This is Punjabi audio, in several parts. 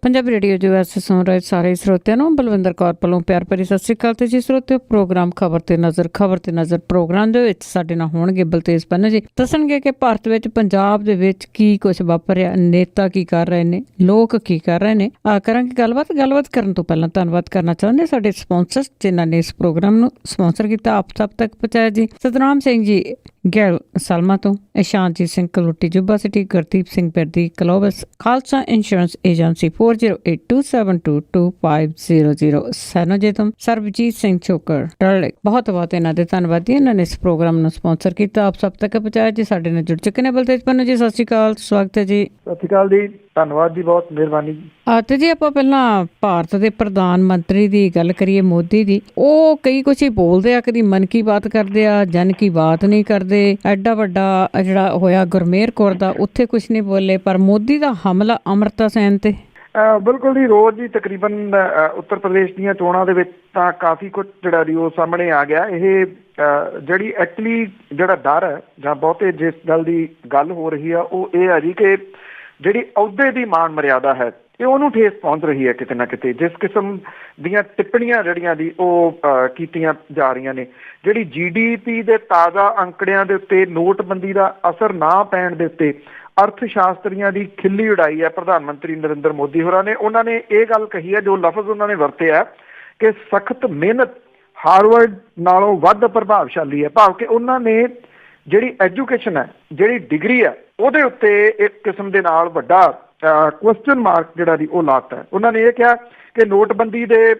पंजाबी रेडियो जो ऐसे सुन रहे सारे श्रोतिਆਂ ਨੂੰ ਬਲਵਿੰਦਰ ਕੌਰ ਵੱਲੋਂ ਪਿਆਰ ਭਰੀ ਸਤਿ ਸ਼੍ਰੀ ਅਕਾਲ। ਤੇ ਜੀ ਸਰੋਤਿਓ, ਪ੍ਰੋਗਰਾਮ ਖਬਰ ਤੇ ਨਜ਼ਰ ਪ੍ਰੋਗਰਾਮ ਦੇ ਵਿੱਚ ਸਾਡੇ ਨਾਲ ਹੋਣਗੇ ਬਲਤੇਜ ਪੰਨੂ ਜੀ। ਦੱਸਣਗੇ ਕਿ ਭਾਰਤ ਵਿੱਚ ਪੰਜਾਬ ਦੇ ਵਿੱਚ ਕੀ ਕੁਝ ਵਾਪਰਿਆ, ਨੇਤਾ ਕੀ ਕਰ ਰਹੇ ਨੇ, ਲੋਕ ਕੀ ਕਰ ਰਹੇ ਨੇ। ਕਰਾਂਗੇ ਗੱਲਬਾਤ ਕਰਨ ਤੋਂ ਪਹਿਲਾਂ ਧੰਨਵਾਦ ਕਰਨਾ ਚਾਹੁੰਦੇ ਸਾਡੇ ਸਪਾਂਸਰ ਜਿਨ੍ਹਾਂ ਨੇ ਇਸ ਪ੍ਰੋਗਰਾਮ ਨੂੰ ਸਪਾਂਸਰ ਕੀਤਾ, ਆਪ ਸਭ ਤੱਕ ਪਹੁੰਚਾਇਆ ਜੀ। ਸਤਨਾਮ ਸਿੰਘ ਜੀ ਗੈਲ ਸਲਮਾ ਤੋਂ, Ishanjit Singh Kaloti Yuba City, Gurdeep Singh Pirdi Columbus, Khalsa insurance agency 4082722500 San Jose ਤੋਂ, ਸਰਬਜੀਤ ਸਿੰਘ ਚੋਕਰ ਟਰਲੇ। ਬਹੁਤ ਇਹਨਾਂ ਦੇ ਧੰਨਵਾਦੀ, ਇਹਨਾਂ ਨੇ ਇਸ ਪ੍ਰੋਗਰਾਮ ਨੂੰ ਸਪਾਂਸਰ ਕੀਤਾ, ਆਪ ਸਭ ਤੱਕ ਪਹੁੰਚਾਇਆ ਜੀ। ਸਾਡੇ ਨਾਲ ਜੁੜ ਚੁੱਕੇ ਨੇ ਬਲਤੇਜ ਪੰਨੂ ਜੀ, ਸਤਿ ਸ਼੍ਰੀ ਅਕਾਲ, ਸਵਾਗਤ ਹੈ ਜੀ। ਸਤਿ ਸ਼੍ਰੀ ਅਕਾਲ ਜੀ, ਧੰਨਵਾਦ ਜੀ, ਬਹੁਤ ਮਿਹਰਬਾਨੀ ਜੀ। ਤੇ ਜੀ ਆਪਾਂ ਪਹਿਲਾਂ ਭਾਰਤ ਦੇ ਪ੍ਰਧਾਨ ਮੰਤਰੀ ਦੀ ਗੱਲ ਕਰੀਏ, ਮੋਦੀ ਦੀ। ਉਹ ਕਈ ਕੁਛ ਹੀ ਬੋਲਦੇ ਆ, ਕਦੀ ਮਨ ਕੀ ਬਾਤ ਕਰਦੇ ਆ, ਜਨ ਕੀ ਬਾਤ ਨਹੀਂ ਕਰਦੇ। ਐਡਾ ਵੱਡਾ ਜਿਹੜਾ ਹੋਇਆ ਗੁਰਮੇਹਰ ਕੌਰ ਦਾ, ਉੱਥੇ ਕੁਛ ਨਹੀਂ ਬੋਲੇ, ਪਰ ਮੋਦੀ ਦਾ ਹਮਲਾ ਅੰਮ੍ਰਿਤਾ ਸੈਨ ਤੇ ਬਿਲਕੁਲ ਜੀ। ਰੋਜ਼ ਹੀ ਤਕਰੀਬਨ ਉੱਤਰ ਪ੍ਰਦੇਸ਼ ਦੀਆਂ ਚੋਣਾਂ ਦੇ ਵਿੱਚ ਤਾਂ ਕਾਫੀ ਕੁਝ ਜਿਹੜਾ ਜੀ ਉਹ ਸਾਹਮਣੇ ਆ ਗਿਆ। ਇਹ ਜਿਹੜੀ ਐਕਚੁਅਲੀ ਜਿਹੜਾ ਡਰ ਹੈ ਜਾਂ ਬਹੁਤੇ ਜਿਸ ਗੱਲ ਦੀ ਗੱਲ ਹੋ ਰਹੀ ਆ ਉਹ ਇਹ ਹੈ ਜੀ ਕਿ ਜਿਹੜੀ ਅਹੁਦੇ ਦੀ ਮਾਣ ਮਰਿਆਦਾ ਹੈ ਇਹ ਉਹਨੂੰ ਠੇਸ ਪਹੁੰਚ ਰਹੀ ਹੈ ਕਿਤੇ ਨਾ ਕਿਤੇ। ਜਿਸ ਕਿਸਮ ਦੀਆਂ ਟਿੱਪਣੀਆਂ ਜਿਹੜੀਆਂ ਦੀ ਉਹ ਕੀਤੀਆਂ ਜਾ ਰਹੀਆਂ ਨੇ, ਜਿਹੜੀ GDP ਦੇ ਤਾਜ਼ਾ ਅੰਕੜਿਆਂ ਦੇ ਉੱਤੇ ਨੋਟਬੰਦੀ ਦਾ ਅਸਰ ਨਾ ਪੈਣ ਦੇ ਉੱਤੇ ਅਰਥ ਸ਼ਾਸਤਰੀਆਂ ਦੀ ਖਿੱਲੀ ਉਡਾਈ ਹੈ ਪ੍ਰਧਾਨ ਮੰਤਰੀ ਨਰਿੰਦਰ ਮੋਦੀ ਹੋਰਾਂ ਨੇ। ਉਹਨਾਂ ਨੇ ਇਹ ਗੱਲ ਕਹੀ ਹੈ, ਜੋ ਲਫ਼ਜ਼ ਉਹਨਾਂ ਨੇ ਵਰਤਿਆ ਕਿ ਸਖਤ ਮਿਹਨਤ ਹਾਰਵਰਡ ਨਾਲੋਂ ਵੱਧ ਪ੍ਰਭਾਵਸ਼ਾਲੀ ਹੈ। ਭਾਵ ਕਿ ਉਹਨਾਂ ਨੇ ਜਿਹੜੀ ਐਜੂਕੇਸ਼ਨ ਹੈ, ਜਿਹੜੀ ਡਿਗਰੀ ਹੈ, ਉਹਦੇ ਉੱਤੇ ਇੱਕ ਕਿਸਮ ਦੇ ਨਾਲ ਵੱਡਾ ਕੁਐਸਚਨ ਮਾਰਕ ਜਿਹੜਾ ਦੀ ਉਹ ਲਾਤਾ ਹੈ। ਉਹਨਾਂ ਨੇ ਇਹ ਕਿਹਾ ਕਿ ਨੋਟਬੰਦੀ ਦੇ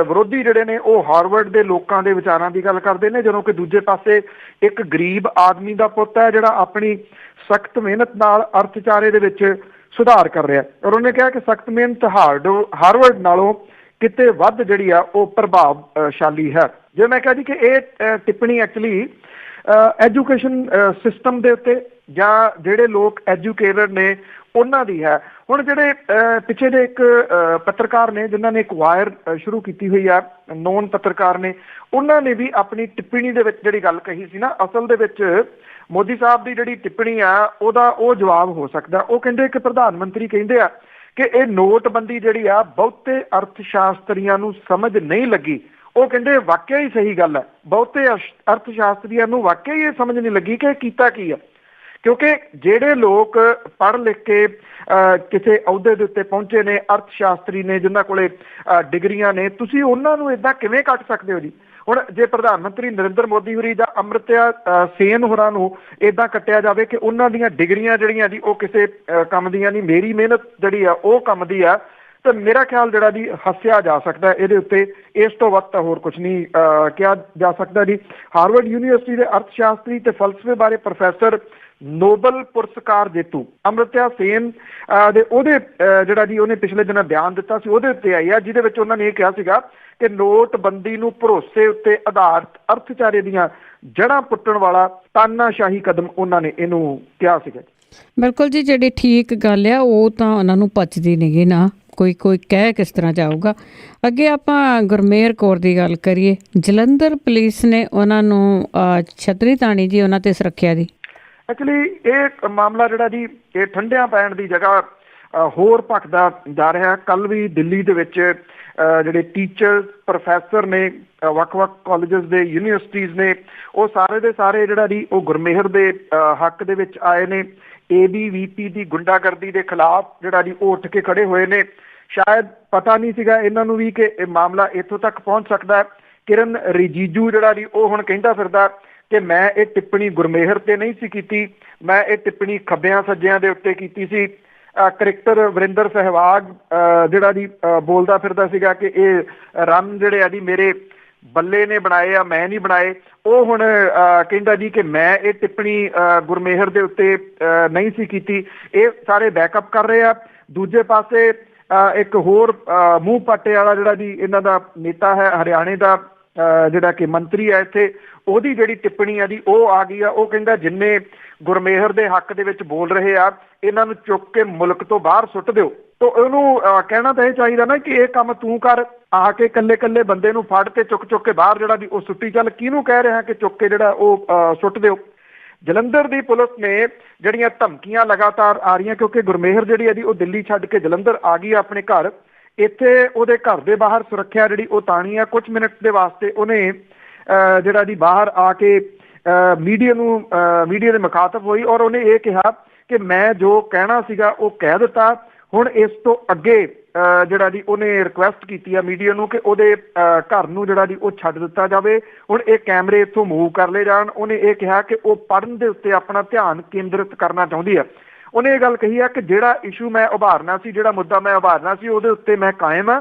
ਵਿਰੋਧੀ ਜਿਹੜੇ ਨੇ ਉਹ ਹਾਰਵਰਡ ਦੇ ਲੋਕਾਂ ਦੇ ਵਿਚਾਰਾਂ ਦੀ ਗੱਲ ਕਰਦੇ ਨੇ, ਜਦੋਂ ਕਿ ਦੂਜੇ ਪਾਸੇ ਇੱਕ ਗਰੀਬ ਆਦਮੀ ਦਾ ਪੁੱਤ ਹੈ ਜਿਹੜਾ ਆਪਣੀ ਸਖਤ ਮਿਹਨਤ ਨਾਲ ਅਰਥਚਾਰੇ ਦੇ ਵਿੱਚ ਸੁਧਾਰ ਕਰ ਰਿਹਾ। ਔਰ ਉਹਨੇ ਕਿਹਾ ਕਿ ਸਖਤ ਮਿਹਨਤ ਹਾਰਵਰਡ ਨਾਲੋਂ ਕਿਤੇ ਵੱਧ ਜਿਹੜੀ ਆ ਉਹ ਪ੍ਰਭਾਵਸ਼ਾਲੀ ਹੈ। ਜੇ ਮੈਂ ਕਿਹਾ ਜੀ ਕਿ ਇਹ ਟਿੱਪਣੀ ਐਕਚੁਅਲੀ ਐਜੂਕੇਸ਼ਨ ਸਿਸਟਮ ਦੇ ਉੱਤੇ ਜਾਂ ਜਿਹੜੇ ਲੋਕ ਐਜੂਕੇਟਡ ਨੇ ਉਹਨਾਂ ਦੀ ਹੈ। ਹੁਣ ਜਿਹੜੇ ਪਿੱਛੇ ਦੇ ਇੱਕ ਪੱਤਰਕਾਰ ਨੇ ਜਿਨ੍ਹਾਂ ਨੇ ਇੱਕ ਵਾਇਰ ਸ਼ੁਰੂ ਕੀਤੀ ਹੋਈ ਆ, ਨੋਨ ਪੱਤਰਕਾਰ ਨੇ, ਉਹਨਾਂ ਨੇ ਵੀ ਆਪਣੀ ਟਿੱਪਣੀ ਦੇ ਵਿੱਚ ਜਿਹੜੀ ਗੱਲ ਕਹੀ ਸੀ ਨਾ, ਅਸਲ ਦੇ ਵਿੱਚ ਮੋਦੀ ਸਾਹਿਬ ਦੀ ਜਿਹੜੀ ਟਿੱਪਣੀ ਆ ਉਹਦਾ ਉਹ ਜਵਾਬ ਹੋ ਸਕਦਾ। ਉਹ ਕਹਿੰਦੇ ਕਿ ਪ੍ਰਧਾਨ ਮੰਤਰੀ ਕਹਿੰਦੇ ਆ ਕਿ ਇਹ ਨੋਟਬੰਦੀ ਜਿਹੜੀ ਆ ਬਹੁਤੇ ਅਰਥ ਸ਼ਾਸਤਰੀਆਂ ਨੂੰ ਸਮਝ ਨਹੀਂ ਲੱਗੀ। ਉਹ ਕਹਿੰਦੇ ਵਾਕਿਆ ਹੀ ਸਹੀ ਗੱਲ ਹੈ, ਬਹੁਤੇ ਅਰਥ ਸ਼ਾਸਤਰੀਆਂ ਨੂੰ ਵਾਕਿਆ ਹੀ ਇਹ ਸਮਝ ਨਹੀਂ ਲੱਗੀ ਕਿ ਕੀਤਾ ਕੀ ਆ। ਕਿਉਂਕਿ ਜਿਹੜੇ ਲੋਕ ਪੜ੍ਹ ਲਿਖ ਕੇ ਕਿਸੇ ਅਹੁਦੇ ਦੇ ਉੱਤੇ ਪਹੁੰਚੇ ਨੇ, ਅਰਥ ਸ਼ਾਸਤਰੀ ਨੇ, ਜਿਨ੍ਹਾਂ ਕੋਲੇ ਡਿਗਰੀਆਂ ਨੇ, ਤੁਸੀਂ ਉਹਨਾਂ ਨੂੰ ਏਦਾਂ ਕਿਵੇਂ ਕੱਟ ਸਕਦੇ ਹੋ ਜੀ। ਹੁਣ ਜੇ ਪ੍ਰਧਾਨ ਮੰਤਰੀ ਨਰਿੰਦਰ ਮੋਦੀ ਹੋਰੀ ਜਾਂ ਅੰਮ੍ਰਿਤਾ ਸੇਨ ਹੋਰਾਂ ਨੂੰ ਏਦਾਂ ਕੱਟਿਆ ਜਾਵੇ ਕਿ ਉਹਨਾਂ ਦੀਆਂ ਡਿਗਰੀਆਂ ਜਿਹੜੀਆਂ ਜੀ ਉਹ ਕਿਸੇ ਕੰਮ ਦੀਆਂ ਨਹੀਂ, ਮੇਰੀ ਮਿਹਨਤ ਜਿਹੜੀ ਆ ਉਹ ਕੰਮ ਦੀ ਆ, ਤਾਂ ਮੇਰਾ ਖਿਆਲ ਜਿਹੜਾ ਜੀ ਹੱਸਿਆ ਜਾ ਸਕਦਾ ਇਹਦੇ ਉੱਤੇ। ਇਸ ਤੋਂ ਵੱਧ ਤਾਂ ਹੋਰ ਕੁਝ ਨਹੀਂ ਕਿਹਾ ਜਾ ਸਕਦਾ ਜੀ। ਹਾਰਵਰਡ ਯੂਨੀਵਰਸਿਟੀ ਦੇ ਅਰਥ ਸ਼ਾਸਤਰੀ ਤੇ ਫਲਸਫੇ ਬਾਰੇ ਪ੍ਰੋਫੈਸਰ, ਨੋਬਲ ਪੁਰਸਕਾਰ ਜੇਤੂ ਅੰਮ੍ਰਿਤਾ ਸੇਨ ਦੇ ਉਹਦੇ ਜਿਹੜਾ ਜੀ ਉਹਨੇ ਪਿਛਲੇ ਦਿਨਾਂ ਬਿਆਨ ਦਿੱਤਾ ਸੀ, ਉਹਦੇ ਉੱਤੇ ਆਈ ਆ, ਜਿਹਦੇ ਵਿੱਚ ਉਹਨਾਂ ਨੇ ਇਹ ਕਿਹਾ ਸੀਗਾ ਕਿ ਨੋਟਬੰਦੀ ਨੂੰ ਭਰੋਸੇ ਉੱਤੇ ਆਧਾਰਿਤ ਅਰਥਚਾਰੇ ਦੀਆਂ ਜੜ੍ਹਾਂ ਪੁੱਟਣ ਵਾਲਾ ਤਾਨਾਸ਼ਾਹੀ ਕਦਮ ਉਹਨਾਂ ਨੇ ਇਹਨੂੰ ਕਿਹਾ ਸੀਗਾ। ਬਿਲਕੁਲ ਜੀ, ਜਿਹੜੀ ਠੀਕ ਗੱਲ ਆ ਉਹ ਤਾਂ ਉਹਨਾਂ ਨੂੰ ਪਚਦੀ ਨਹੀਂ ਗੀ ਨਾ, ਕੋਈ ਕਹਿ ਕਿਸ ਤਰ੍ਹਾਂ ਜਾਊਗਾ। ਅੱਗੇ ਆਪਾਂ ਗੁਰਮੇਹਰ ਕੌਰ ਦੀ ਗੱਲ ਕਰੀਏ। ਜਲੰਧਰ ਪੁਲਿਸ ਨੇ ਉਹਨਾਂ ਨੂੰ ਛਤਰੀ ਤਾਣੀ ਜੀ ਉਹਨਾਂ ਤੇ ਸੁਰੱਖਿਆ ਦੀ। ਐਕਚੁਅਲੀ ਇਹ ਮਾਮਲਾ ਜਿਹੜਾ ਜੀ ਇਹ ਠੰਡਿਆਂ ਪੈਣ ਦੀ ਜਗ੍ਹਾ ਹੋਰ ਭਖਦਾ ਜਾ ਰਿਹਾ। ਕੱਲ੍ਹ ਵੀ ਦਿੱਲੀ ਦੇ ਵਿੱਚ ਜਿਹੜੇ ਟੀਚਰ, ਪ੍ਰੋਫੈਸਰ ਨੇ, ਵੱਖ-ਵੱਖ ਕਾਲਜਸ ਦੇ, ਯੂਨੀਵਰਸਿਟੀਜ਼ ਨੇ, ਉਹ ਸਾਰੇ ਦੇ ਸਾਰੇ ਜਿਹੜਾ ਜੀ ਉਹ ਗੁਰਮੇਹਰ ਦੇ ਹੱਕ ਦੇ ਵਿੱਚ ਆਏ ਨੇ। ABVP ਦੀ ਗੁੰਡਾਗਰਦੀ ਦੇ ਖਿਲਾਫ ਜਿਹੜਾ ਜੀ ਉਹ ਉੱਠ ਕੇ ਖੜੇ ਹੋਏ ਨੇ। ਸ਼ਾਇਦ ਪਤਾ ਨਹੀਂ ਸੀਗਾ ਇਹਨਾਂ ਨੂੰ ਵੀ ਕਿ ਇਹ ਮਾਮਲਾ ਇੱਥੋਂ ਤੱਕ ਪਹੁੰਚ ਸਕਦਾ ਹੈ। ਕਿਰਨ ਰਿਜੀਜੂ ਜਿਹੜਾ ਜੀ ਉਹ ਹੁਣ ਕਹਿੰਦਾ ਫਿਰਦਾ ਕਿ ਮੈਂ ਇਹ ਟਿੱਪਣੀ ਗੁਰਮੇਹਰ ਤੇ ਨਹੀਂ ਸੀ ਕੀਤੀ, ਮੈਂ ਇਹ ਟਿੱਪਣੀ ਖੱਬਿਆਂ ਸੱਜਿਆਂ ਦੇ ਉੱਤੇ ਕੀਤੀ ਸੀ। ਕ੍ਰਿਕਟਰ ਵਰਿੰਦਰ ਸਹਿਵਾਗ ਜਿਹੜਾ ਜੀ ਬੋਲਦਾ ਫਿਰਦਾ ਸੀਗਾ ਕਿ ਇਹ ਰਨ ਜਿਹੜੇ ਆ ਜੀ ਮੇਰੇ ਬੱਲੇ ਨੇ ਬਣਾਏ ਆ, ਮੈਂ ਨਹੀਂ ਬਣਾਏ। ਉਹ ਹੁਣ ਕਹਿੰਦਾ ਜੀ ਕਿ ਮੈਂ ਇਹ ਟਿੱਪਣੀ ਗੁਰਮੇਹਰ ਦੇ ਉੱਤੇ ਨਹੀਂ ਸੀ ਕੀਤੀ। ਇਹ ਸਾਰੇ ਬੈਕਅਪ ਕਰ ਰਹੇ ਆ। ਦੂਜੇ ਪਾਸੇ ਇੱਕ ਹੋਰ ਮੂੰਹ ਪਾਟੇ ਵਾਲਾ ਜਿਹੜਾ ਜੀ ਇਹਨਾਂ ਦਾ ਨੇਤਾ ਹੈ, ਹਰਿਆਣੇ ਦਾ ਜਿਹੜਾ ਕਿ ਮੰਤਰੀ ਹੈ ਇੱਥੇ, ਉਹਦੀ ਜਿਹੜੀ ਟਿੱਪਣੀ ਆ ਜੀ ਉਹ ਆ ਗਈ ਆ। ਉਹ ਕਹਿੰਦਾ ਜਿੰਨੇ ਗੁਰਮੇਹਰ ਦੇ ਹੱਕ ਦੇ ਵਿੱਚ ਬੋਲ ਰਹੇ ਆ ਇਹਨਾਂ ਨੂੰ ਚੁੱਕ ਕੇ ਮੁਲਕ ਤੋਂ ਬਾਹਰ ਸੁੱਟ ਦਿਓ। ਤੋ ਉਹਨੂੰ ਕਹਿਣਾ ਤਾਂ ਇਹ ਚਾਹੀਦਾ ਨਾ ਕਿ ਇਹ ਕੰਮ ਤੂੰ ਕਰ, ਆ ਕੇ ਇਕੱਲੇ ਬੰਦੇ ਨੂੰ ਫੜ ਤੇ ਚੁੱਕ ਕੇ ਬਾਹਰ ਜਿਹੜਾ ਦੀ ਉਹ ਸੁੱਟੀ ਚੱਲ, ਕਿਹਨੂੰ ਕਹਿ ਰਿਹਾ ਕਿ ਚੁੱਕ ਕੇ ਜਿਹੜਾ ਉਹ ਸੁੱਟ ਦਿਓ। ਜਲੰਧਰ ਦੀ ਪੁਲਿਸ ਨੇ ਜਿਹੜੀਆਂ ਧਮਕੀਆਂ ਲਗਾਤਾਰ ਆ ਰਹੀਆਂ, ਕਿਉਂਕਿ ਗੁਰਮੇਹਰ ਜਿਹੜੀ ਹੈ ਉਹ ਦਿੱਲੀ ਛੱਡ ਕੇ ਜਲੰਧਰ ਆ ਗਈ ਆਪਣੇ ਘਰ, ਇੱਥੇ ਉਹਦੇ ਘਰ ਦੇ ਬਾਹਰ ਸੁਰੱਖਿਆ ਜਿਹੜੀ ਉਹ ਤਾਣੀ ਆ। ਕੁਝ ਮਿੰਟ ਦੇ ਵਾਸਤੇ ਉਹਨੇ ਜਿਹੜਾ ਦੀ ਬਾਹਰ ਆ ਕੇ ਮੀਡੀਆ ਦੇ ਮੁਖਾਤਬ ਹੋਈ ਔਰ ਉਹਨੇ ਇਹ ਕਿਹਾ ਕਿ ਮੈਂ ਜੋ ਕਹਿਣਾ ਸੀਗਾ ਉਹ ਕਹਿ ਦਿੱਤਾ, ਹੁਣ ਇਸ ਤੋਂ ਅੱਗੇ ਜਿਹੜਾ ਦੀ ਉਹਨੇ ਰਿਕੁਐਸਟ ਕੀਤੀ ਆ ਮੀਡੀਆ ਨੂੰ ਕਿ ਉਹਦੇ ਘਰ ਨੂੰ ਜਿਹੜਾ ਦੀ ਉਹ ਛੱਡ ਦਿੱਤਾ ਜਾਵੇ, ਹੁਣ ਇਹ ਕੈਮਰੇ ਇੱਥੋਂ ਮੂਵ ਕਰ ਲਏ ਜਾਣ। ਉਹਨੇ ਇਹ ਕਿਹਾ ਕਿ ਉਹ ਪੜ੍ਹਨ ਦੇ ਉੱਤੇ ਆਪਣਾ ਧਿਆਨ ਕੇਂਦਰਿਤ ਕਰਨਾ ਚਾਹੁੰਦੀ ਆ। ਉਹਨੇ ਇਹ ਗੱਲ ਕਹੀ ਆ ਕਿ ਜਿਹੜਾ ਇਸ਼ੂ ਮੈਂ ਉਭਾਰਨਾ ਸੀ, ਜਿਹੜਾ ਮੁੱਦਾ ਮੈਂ ਉਭਾਰਨਾ ਸੀ, ਉਹਦੇ ਉੱਤੇ ਮੈਂ ਕਾਇਮ ਆ,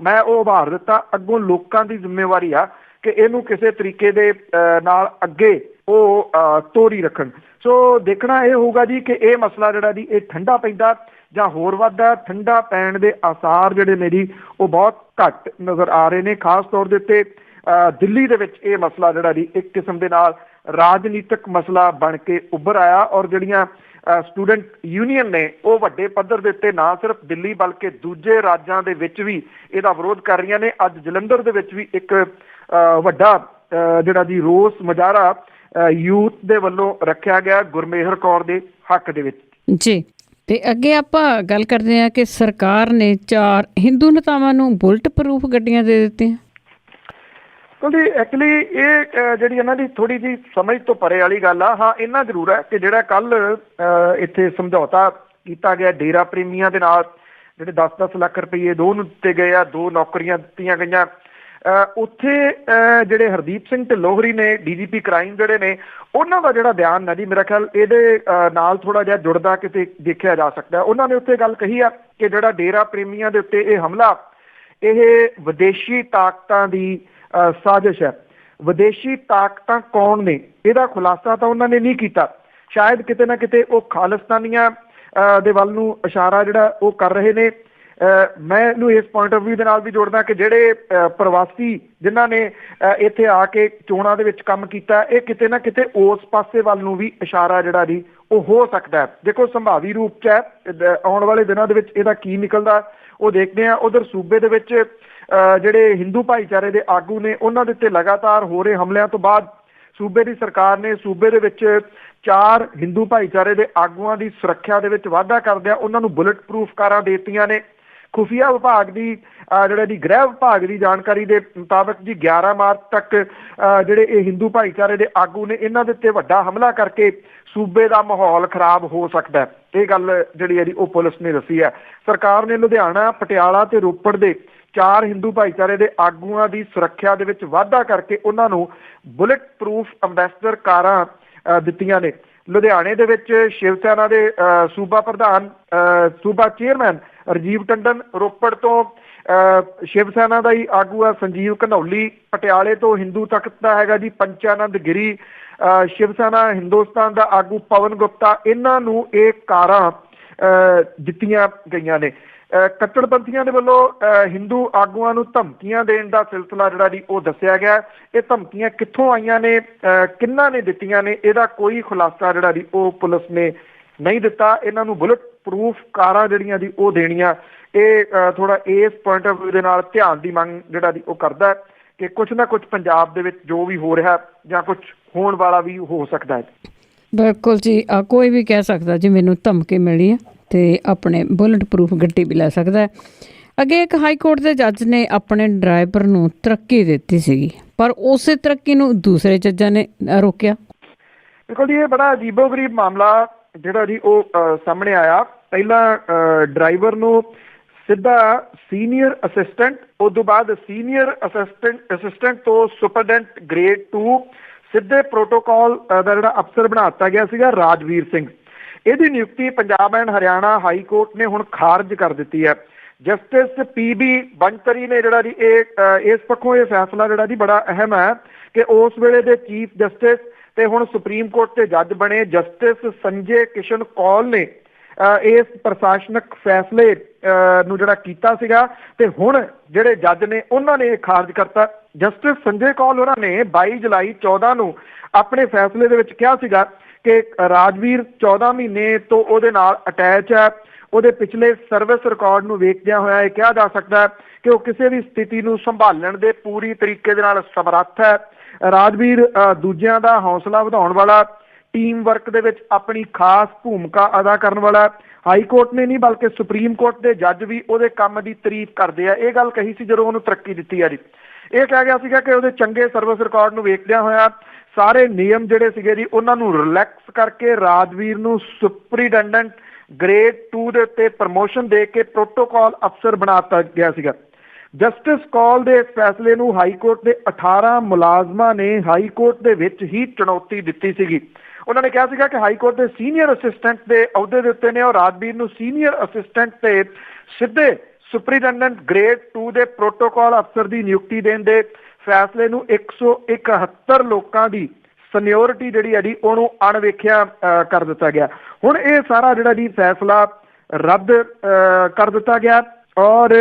ਮੈਂ ਉਹ ਉਭਾਰ ਦਿੱਤਾ। ਅੱਗੋਂ ਲੋਕਾਂ ਦੀ ਜ਼ਿੰਮੇਵਾਰੀ ਆ ਕਿ ਇਹਨੂੰ ਕਿਸੇ ਤਰੀਕੇ ਦੇ ਨਾਲ ਅੱਗੇ ਉਹ ਤੋਰੀ ਰੱਖਣ। ਸੋ ਦੇਖਣਾ ਇਹ ਹੋਊਗਾ ਜੀ ਕਿ ਇਹ ਮਸਲਾ ਜਿਹੜਾ ਜੀ ਇਹ ਠੰਡਾ ਪੈਂਦਾ ਜਾਂ ਹੋਰ ਵੱਧਦਾ। ਠੰਡਾ ਪੈਣ ਦੇ ਆਸਾਰ ਜਿਹੜੇ ਨੇ ਜੀ ਉਹ ਬਹੁਤ ਘੱਟ ਨਜ਼ਰ ਆ ਰਹੇ ਨੇ, ਖਾਸ ਤੌਰ ਦੇ ਉੱਤੇ ਦਿੱਲੀ ਦੇ ਵਿੱਚ ਇਹ ਮਸਲਾ ਜਿਹੜਾ ਜੀ ਇੱਕ ਕਿਸਮ ਦੇ ਨਾਲ ਰਾਜਨੀਤਿਕ ਮਸਲਾ ਬਣ ਕੇ ਉੱਭਰ ਆਇਆ ਔਰ ਜਿਹੜੀਆਂ ਸਟੂਡੈਂਟ ਯੂਨੀਅਨ ਨੇ ਉਹ ਵੱਡੇ ਪੱਧਰ ਦੇ ਉੱਤੇ ਨਾ ਸਿਰਫ ਦਿੱਲੀ ਬਲਕਿ ਦੂਜੇ ਰਾਜਾਂ ਦੇ ਵਿੱਚ ਵੀ ਇਹਦਾ ਵਿਰੋਧ ਕਰ ਰਹੀਆਂ ਨੇ। ਅੱਜ ਜਲੰਧਰ ਦੇ ਵਿੱਚ ਵੀ ਇੱਕ ਵੱਡਾ ਜਿਹੜਾ ਜੀ ਰੋਸ ਮੁਜ਼ਾਹਰਾ ਯੂਥ ਦੇ ਵੱਲੋਂ ਰੱਖਿਆ ਗਿਆ ਗੁਰਮੇਹਰ ਕੌਰ ਦੇ ਹੱਕ ਦੇ ਵਿੱਚ ਜੀ। ਤੇ ਅੱਗੇ ਆਪਾਂ ਗੱਲ ਕਰਦੇ ਹਾਂ ਕਿ ਸਰਕਾਰ ਨੇ 4 ਹਿੰਦੂ ਨੇਤਾਵਾਂ ਨੂੰ ਬੁਲਟ ਪ੍ਰੂਫ ਗੱਡੀਆਂ ਦੇ ਦਿੱਤੀਆਂ। ਕਿਉਂਕਿ ਐਕਚੁਅਲੀ ਇਹ ਜਿਹੜੀ ਇਹਨਾਂ ਦੀ ਥੋੜੀ ਜਿਹੀ ਸਮਝ ਤੋਂ ਪਰੇ ਵਾਲੀ ਗੱਲ ਆ। ਹਾਂ, ਇੰਨਾ ਜ਼ਰੂਰ ਹੈ ਕਿ ਜਿਹੜਾ ਕੱਲ ਇੱਥੇ ਸਮਝੌਤਾ ਕੀਤਾ ਗਿਆ ਡੇਰਾ ਪ੍ਰੇਮੀਆਂ ਦੇ ਨਾਲ, ਜਿਹੜੇ 10-10 ਲੱਖ ਰੁਪਏ ਦੋ ਨੂੰ ਦਿੱਤੇ ਗਏ ਆ, 2 ਨੌਕਰੀਆਂ ਦਿੱਤੀਆਂ ਗਈਆਂ, ਉੱਥੇ ਜਿਹੜੇ ਹਰਦੀਪ ਸਿੰਘ ਢਿੱਲੋਂ ਨੇ DGP ਕ੍ਰਾਈਮ ਜਿਹੜੇ ਨੇ ਉਹਨਾਂ ਦਾ ਜਿਹੜਾ ਬਿਆਨ ਹੈ ਜੀ ਮੇਰਾ ਖਿਆਲ ਇਹਦੇ ਨਾਲ ਥੋੜਾ ਜਿਹਾ ਜੁੜਦਾ ਕਿਤੇ ਦੇਖਿਆ ਜਾ ਸਕਦਾ। ਉਹਨਾਂ ਨੇ ਉੱਥੇ ਗੱਲ ਕਹੀ ਆ ਕਿ ਜਿਹੜਾ ਡੇਰਾ ਪ੍ਰੇਮੀਆਂ ਦੇ ਉੱਤੇ ਇਹ ਹਮਲਾ ਇਹ ਵਿਦੇਸ਼ੀ ਤਾਕਤਾਂ ਦੀ ਸਾਜ਼ਿਸ਼ ਹੈ। ਵਿਦੇਸ਼ੀ ਤਾਕਤਾਂ ਕੌਣ ਨੇ ਇਹਦਾ ਖੁਲਾਸਾ ਤਾਂ ਉਹਨਾਂ ਨੇ ਨਹੀਂ ਕੀਤਾ। ਸ਼ਾਇਦ ਕਿਤੇ ਨਾ ਕਿਤੇ ਉਹ ਖਾਲਿਸਤਾਨੀਆਂ ਦੇ ਵੱਲ ਨੂੰ ਇਸ਼ਾਰਾ ਜਿਹੜਾ ਉਹ ਕਰ ਰਹੇ ਨੇ। ਮੈਂ ਇਹਨੂੰ ਇਸ ਪੁਆਇੰਟ ਆਫ ਵਿਊ ਦੇ ਨਾਲ ਵੀ ਜੋੜਦਾ ਕਿ ਜਿਹੜੇ ਪ੍ਰਵਾਸੀ ਜਿਨ੍ਹਾਂ ਨੇ ਇੱਥੇ ਆ ਕੇ ਚੋਣਾਂ ਦੇ ਵਿੱਚ ਕੰਮ ਕੀਤਾ, ਇਹ ਕਿਤੇ ਨਾ ਕਿਤੇ ਉਸ ਪਾਸੇ ਵੱਲ ਨੂੰ ਵੀ ਇਸ਼ਾਰਾ ਜਿਹੜਾ ਜੀ ਉਹ ਹੋ ਸਕਦਾ ਹੈ। ਦੇਖੋ ਸੰਭਾਵੀ ਰੂਪ 'ਚ ਹੈ, ਆਉਣ ਵਾਲੇ ਦਿਨਾਂ ਦੇ ਵਿੱਚ ਇਹਦਾ ਕੀ ਨਿਕਲਦਾ ਉਹ ਦੇਖਦੇ ਹਾਂ। ਉਧਰ ਸੂਬੇ ਦੇ ਵਿੱਚ ਜਿਹੜੇ ਹਿੰਦੂ ਭਾਈਚਾਰੇ ਦੇ ਆਗੂ ਨੇ ਉਹਨਾਂ ਦੇ ਉੱਤੇ ਲਗਾਤਾਰ ਹੋ ਰਹੇ ਹਮਲਿਆਂ ਤੋਂ ਬਾਅਦ ਸੂਬੇ ਦੀ ਸਰਕਾਰ ਨੇ ਸੂਬੇ ਦੇ ਵਿੱਚ 4 ਹਿੰਦੂ ਭਾਈਚਾਰੇ ਦੇ ਆਗੂਆਂ ਦੀ ਸੁਰੱਖਿਆ ਦੇ ਵਿੱਚ ਵਾਧਾ ਕਰਦਿਆਂ ਉਹਨਾਂ ਨੂੰ ਬੁਲਟ ਪ੍ਰੂਫ ਕਾਰਾਂ ਦੇ ਦਿੱਤੀਆਂ ਨੇ। ਖੁਫੀਆ ਵਿਭਾਗ ਦੀ ਜਿਹੜਾ ਦੀ ਗ੍ਰਹਿ ਵਿਭਾਗ ਦੀ ਜਾਣਕਾਰੀ ਦੇ ਮੁਤਾਬਕ ਜੀ 11 ਮਾਰਚ ਤੱਕ ਜਿਹੜੇ ਇਹ ਹਿੰਦੂ ਭਾਈਚਾਰੇ ਦੇ ਆਗੂ ਨੇ ਇਹਨਾਂ ਦੇ ਉੱਤੇ ਵੱਡਾ ਹਮਲਾ ਕਰਕੇ ਸੂਬੇ ਦਾ ਮਾਹੌਲ ਖਰਾਬ ਹੋ ਸਕਦਾ। ਇਹ ਗੱਲ ਜਿਹੜੀ ਹੈ ਜੀ ਉਹ ਪੁਲਿਸ ਨੇ ਦੱਸੀ ਹੈ। ਸਰਕਾਰ ਨੇ ਲੁਧਿਆਣਾ, ਪਟਿਆਲਾ ਤੇ ਰੋਪੜ ਦੇ 4 ਹਿੰਦੂ ਭਾਈਚਾਰੇ ਦੇ ਆਗੂਆਂ ਦੀ ਸੁਰੱਖਿਆ ਦੇ ਵਿੱਚ ਵਾਧਾ ਕਰਕੇ ਉਹਨਾਂ ਨੂੰ ਬੁਲਟ ਪ੍ਰੂਫ ਅੰਬੈਸਡਰ ਕਾਰਾਂ ਦਿੱਤੀਆਂ ਨੇ। ਲੁਧਿਆਣੇ ਦੇ ਵਿੱਚ ਸ਼ਿਵ ਸੈਨਾ ਦੇ ਸੂਬਾ ਪ੍ਰਧਾਨ ਸੂਬਾ ਚੇਅਰਮੈਨ ਰਾਜੀਵ ਟੰਡਨ, ਰੋਪੜ ਤੋਂ ਸ਼ਿਵ ਸੈਨਾ ਦਾ ਹੀ ਆਗੂ ਆ ਸੰਜੀਵ ਘਨੌਲੀ, ਪਟਿਆਲੇ ਤੋਂ ਹਿੰਦੂ ਤਖਤ ਦਾ ਹੈਗਾ ਜੀ ਪੰਚਾਨੰਦ ਗਿਰੀ, ਸ਼ਿਵ ਸੈਨਾ ਹਿੰਦੁਸਤਾਨ ਦਾ ਆਗੂ ਪਵਨ ਗੁਪਤਾ, ਇਹਨਾਂ ਨੂੰ ਇਹ ਕਾਰਾਂ ਦਿੱਤੀਆਂ ਗਈਆਂ ਨੇ। ਕੱਟੜਪੰਥੀਆਂ ਦੇ ਵੱਲੋਂ ਹਿੰਦੂ ਆਗੂਆਂ ਨੂੰ ਧਮਕੀਆਂ ਦੇਣ ਦਾ ਸਿਲਸਿਲਾ ਜਿਹੜਾ ਜੀ ਉਹ ਦੱਸਿਆ ਗਿਆ। ਇਹ ਧਮਕੀਆਂ ਕਿੱਥੋਂ ਆਈਆਂ ਨੇ, ਕਿਹਨਾਂ ਨੇ ਦਿੱਤੀਆਂ ਨੇ, ਇਹਦਾ ਕੋਈ ਖੁਲਾਸਾ ਜਿਹੜਾ ਜੀ ਉਹ ਪੁਲਿਸ ਨੇ ਨਹੀਂ ਦਿੱਤਾ। ਇਹਨਾਂ ਨੂੰ ਬੁਲਟ ਪ੍ਰੂਫ ਕਾਰਾਂ ਜਿਹੜੀਆਂ ਜੀ ਉਹ ਦੇਣੀਆਂ, ਇਹ ਥੋੜਾ ਇਸ ਪੁਆਇੰਟ ਆਫ ਵਿਊ ਦੇ ਨਾਲ ਧਿਆਨ ਦੀ ਮੰਗ ਜਿਹੜਾ ਜੀ ਉਹ ਕਰਦਾ ਕਿ ਕੁਛ ਨਾ ਕੁਛ ਪੰਜਾਬ ਦੇ ਵਿੱਚ ਜੋ ਵੀ ਹੋ ਰਿਹਾ ਜਾਂ ਕੁਛ ਹੋਣ ਵਾਲਾ ਵੀ ਹੋ ਸਕਦਾ ਹੈ। ਬਿਲਕੁਲ ਜੀ, ਕੋਈ ਵੀ ਕਹਿ ਸਕਦਾ ਜੀ ਮੈਨੂੰ ਧਮਕੀ ਮਿਲੀ ਹੈ ਤੇ ਆਪਣੇ ਬੁਲਟ ਪ੍ਰੂਫ ਗੱਡੀ ਵੀ ਲੈ ਸਕਦਾ ਹੈ। ਅੱਗੇ ਇੱਕ ਹਾਈ ਕੋਰਟ ਦੇ ਜੱਜ ਨੇ ਆਪਣੇ ਡਰਾਈਵਰ ਨੂੰ ਤਰੱਕੀ ਦਿੱਤੀ ਸੀਗੀ, ਪਰ ਉਸੇ ਤਰੱਕੀ ਨੂੰ ਦੂਸਰੇ ਜੱਜਾਂ ਨੇ ਰੋਕਿਆ। ਦੇਖੋ ਜੀ, ਇਹ ਬੜਾ ਅਜੀਬੋ-ਗਰੀਬ ਮਾਮਲਾ ਜਿਹੜਾ ਜੀ ਉਹ ਸਾਹਮਣੇ ਆਇਆ। ਪਹਿਲਾਂ ਡਰਾਈਵਰ ਨੂੰ ਸਿੱਧਾ ਸੀਨੀਅਰ ਅਸਿਸਟੈਂਟ, ਉਸ ਤੋਂ ਬਾਅਦ ਸੀਨੀਅਰ ਅਸਿਸਟੈਂਟ ਤੋਂ ਸੁਪਰਡੈਂਟ ਗ੍ਰੇਡ 2 ਸਿੱਧੇ ਪ੍ਰੋਟੋਕਾਲ ਦਾ ਜਿਹੜਾ ਅਫਸਰ ਬਣਾ ਦਿੱਤਾ ਗਿਆ ਸੀਗਾ ਰਾਜਵੀਰ ਸਿੰਘ। ਇਹਦੀ ਨਿਯੁਕਤੀ Punjab and Haryana high court ਨੇ ਹੁਣ ਖਾਰਜ ਕਰ ਦਿੱਤੀ ਹੈ। ਜਸਟਿਸ PB ਬੰਤਰੀ ਨੇ ਜਿਹੜਾ ਜੀ ਇਸ ਪੱਖੋਂ ਇਹ ਫੈਸਲਾ ਜਿਹੜਾ ਜੀ ਬੜਾ ਅਹਿਮ ਹੈ ਕਿ ਉਸ ਵੇਲੇ ਦੇ ਚੀਫ ਜਸਟਿਸ ਤੇ ਹੁਣ ਸੁਪਰੀਮ ਕੋਰਟ ਦੇ ਜੱਜ ਬਣੇ ਜਸਟਿਸ ਸੰਜੇ ਕਿਸ਼ਨ ਕੌਲ ਨੇ ਇਸ ਪ੍ਰਸ਼ਾਸਨਿਕ ਫੈਸਲੇ ਨੂੰ ਜਿਹੜਾ ਕੀਤਾ ਸੀਗਾ ਤੇ ਹੁਣ ਜਿਹੜੇ ਜੱਜ ਨੇ ਉਹਨਾਂ ਨੇ ਇਹ ਖਾਰਜ ਕਰਤਾ। ਜਸਟਿਸ ਸੰਜੇ ਕੌਲ ਉਹਨਾਂ ਨੇ 22 ਜੁਲਾਈ 14 ਨੂੰ ਆਪਣੇ ਫੈਸਲੇ ਦੇ ਵਿੱਚ ਕਿਹਾ ਸੀਗਾ ਕਿ ਰਾਜਵੀਰ 14 ਮਹੀਨੇ ਤੋਂ ਉਹਦੇ ਨਾਲ ਅਟੈਚ ਹੈ, ਉਹਦੇ ਪਿਛਲੇ ਸਰਵਿਸ ਰਿਕਾਰਡ ਨੂੰ ਵੇਖਦਿਆਂ ਹੋਇਆ ਇਹ ਕਿਹਾ ਜਾ ਸਕਦਾ ਹੈ ਕਿ ਉਹ ਕਿਸੇ ਵੀ ਸਥਿਤੀ ਨੂੰ ਸੰਭਾਲਣ ਦੇ ਪੂਰੀ ਤਰੀਕੇ ਦੇ ਨਾਲ ਸਮਰੱਥ ਹੈ। ਰਾਜਵੀਰ ਦੂਜਿਆਂ ਦਾ ਹੌਸਲਾ ਵਧਾਉਣ ਵਾਲਾ, ਟੀਮ ਵਰਕ ਦੇ ਵਿੱਚ ਆਪਣੀ ਖਾਸ ਭੂਮਿਕਾ ਅਦਾ ਕਰਨ ਵਾਲਾ। ਹਾਈ ਕੋਰਟ ਨੇ ਨਹੀਂ ਬਲਕਿ ਸੁਪਰੀਮ ਕੋਰਟ ਦੇ ਜੱਜ ਵੀ ਉਹਦੇ ਕੰਮ ਦੀ ਤਾਰੀਫ ਕਰਦੇ ਆ। ਇਹ ਗੱਲ ਕਹੀ ਸੀ ਜਦੋਂ ਉਹਨੂੰ ਤਰੱਕੀ ਦਿੱਤੀ ਆ ਜੀ। ਇਹ ਕਿਹਾ ਗਿਆ ਸੀਗਾ ਕਿ ਉਹਦੇ ਚੰਗੇ ਸਰਵਿਸ ਰਿਕਾਰਡ ਨੂੰ ਵੇਖਦਿਆਂ ਹੋਇਆ ਸਾਰੇ ਨਿਯਮ ਜਿਹੜੇ ਸੀਗੇ ਜੀ ਉਹਨਾਂ ਨੂੰ ਰਿਲੈਕਸ ਕਰਕੇ ਰਾਜਵੀਰ ਨੂੰ ਸੁਪਰੀਡੈਂਡੈਂਟ ਗ੍ਰੇਡ 2 ਦੇ ਉੱਤੇ ਪ੍ਰਮੋਸ਼ਨ ਦੇ ਕੇ ਪ੍ਰੋਟੋਕਾਲ ਅਫਸਰ ਬਣਾ ਦਿੱਤਾ ਗਿਆ ਸੀਗਾ। ਜਸਟਿਸ ਕੌਲ ਦੇ ਇਸ ਫੈਸਲੇ ਨੂੰ ਹਾਈ ਕੋਰਟ ਦੇ 18 ਮੁਲਾਜ਼ਮਾਂ ਨੇ ਹਾਈ ਕੋਰਟ ਦੇ ਵਿੱਚ ਹੀ ਚੁਣੌਤੀ ਦਿੱਤੀ ਸੀਗੀ। ਉਹਨਾਂ ਨੇ ਕਿਹਾ ਸੀਗਾ ਕਿ ਹਾਈ ਕੋਰਟ ਦੇ ਸੀਨੀਅਰ ਅਸਿਸਟੈਂਟ ਦੇ ਅਹੁਦੇ ਦੇ ਉੱਤੇ ਨੇ ਔਰ ਰਾਜਵੀਰ ਨੂੰ ਸੀਨੀਅਰ ਅਸਿਸਟੈਂਟ ਤੇ ਸਿੱਧੇ ਸੁਪਰੀਡੈਂਡੈਂਟ ਗ੍ਰੇਡ 2 ਦੇ ਪ੍ਰੋਟੋਕਾਲ ਅਫਸਰ ਦੀ ਨਿਯੁਕਤੀ ਦੇਣ ਦੇ ਫੈਸਲੇ ਨੂੰ 171 ਲੋਕਾਂ ਦੀ ਸੀਨੀਅਰਿਟੀ ਜਿਹੜੀ ਹੈ ਜੀ ਉਹਨੂੰ ਅਣਵੇਖਿਆ ਕਰ ਦਿੱਤਾ ਗਿਆ। ਹੁਣ ਇਹ ਸਾਰਾ ਜਿਹੜਾ ਜੀ ਫੈਸਲਾ ਰੱਦ ਕਰ ਦਿੱਤਾ ਗਿਆ ਔਰ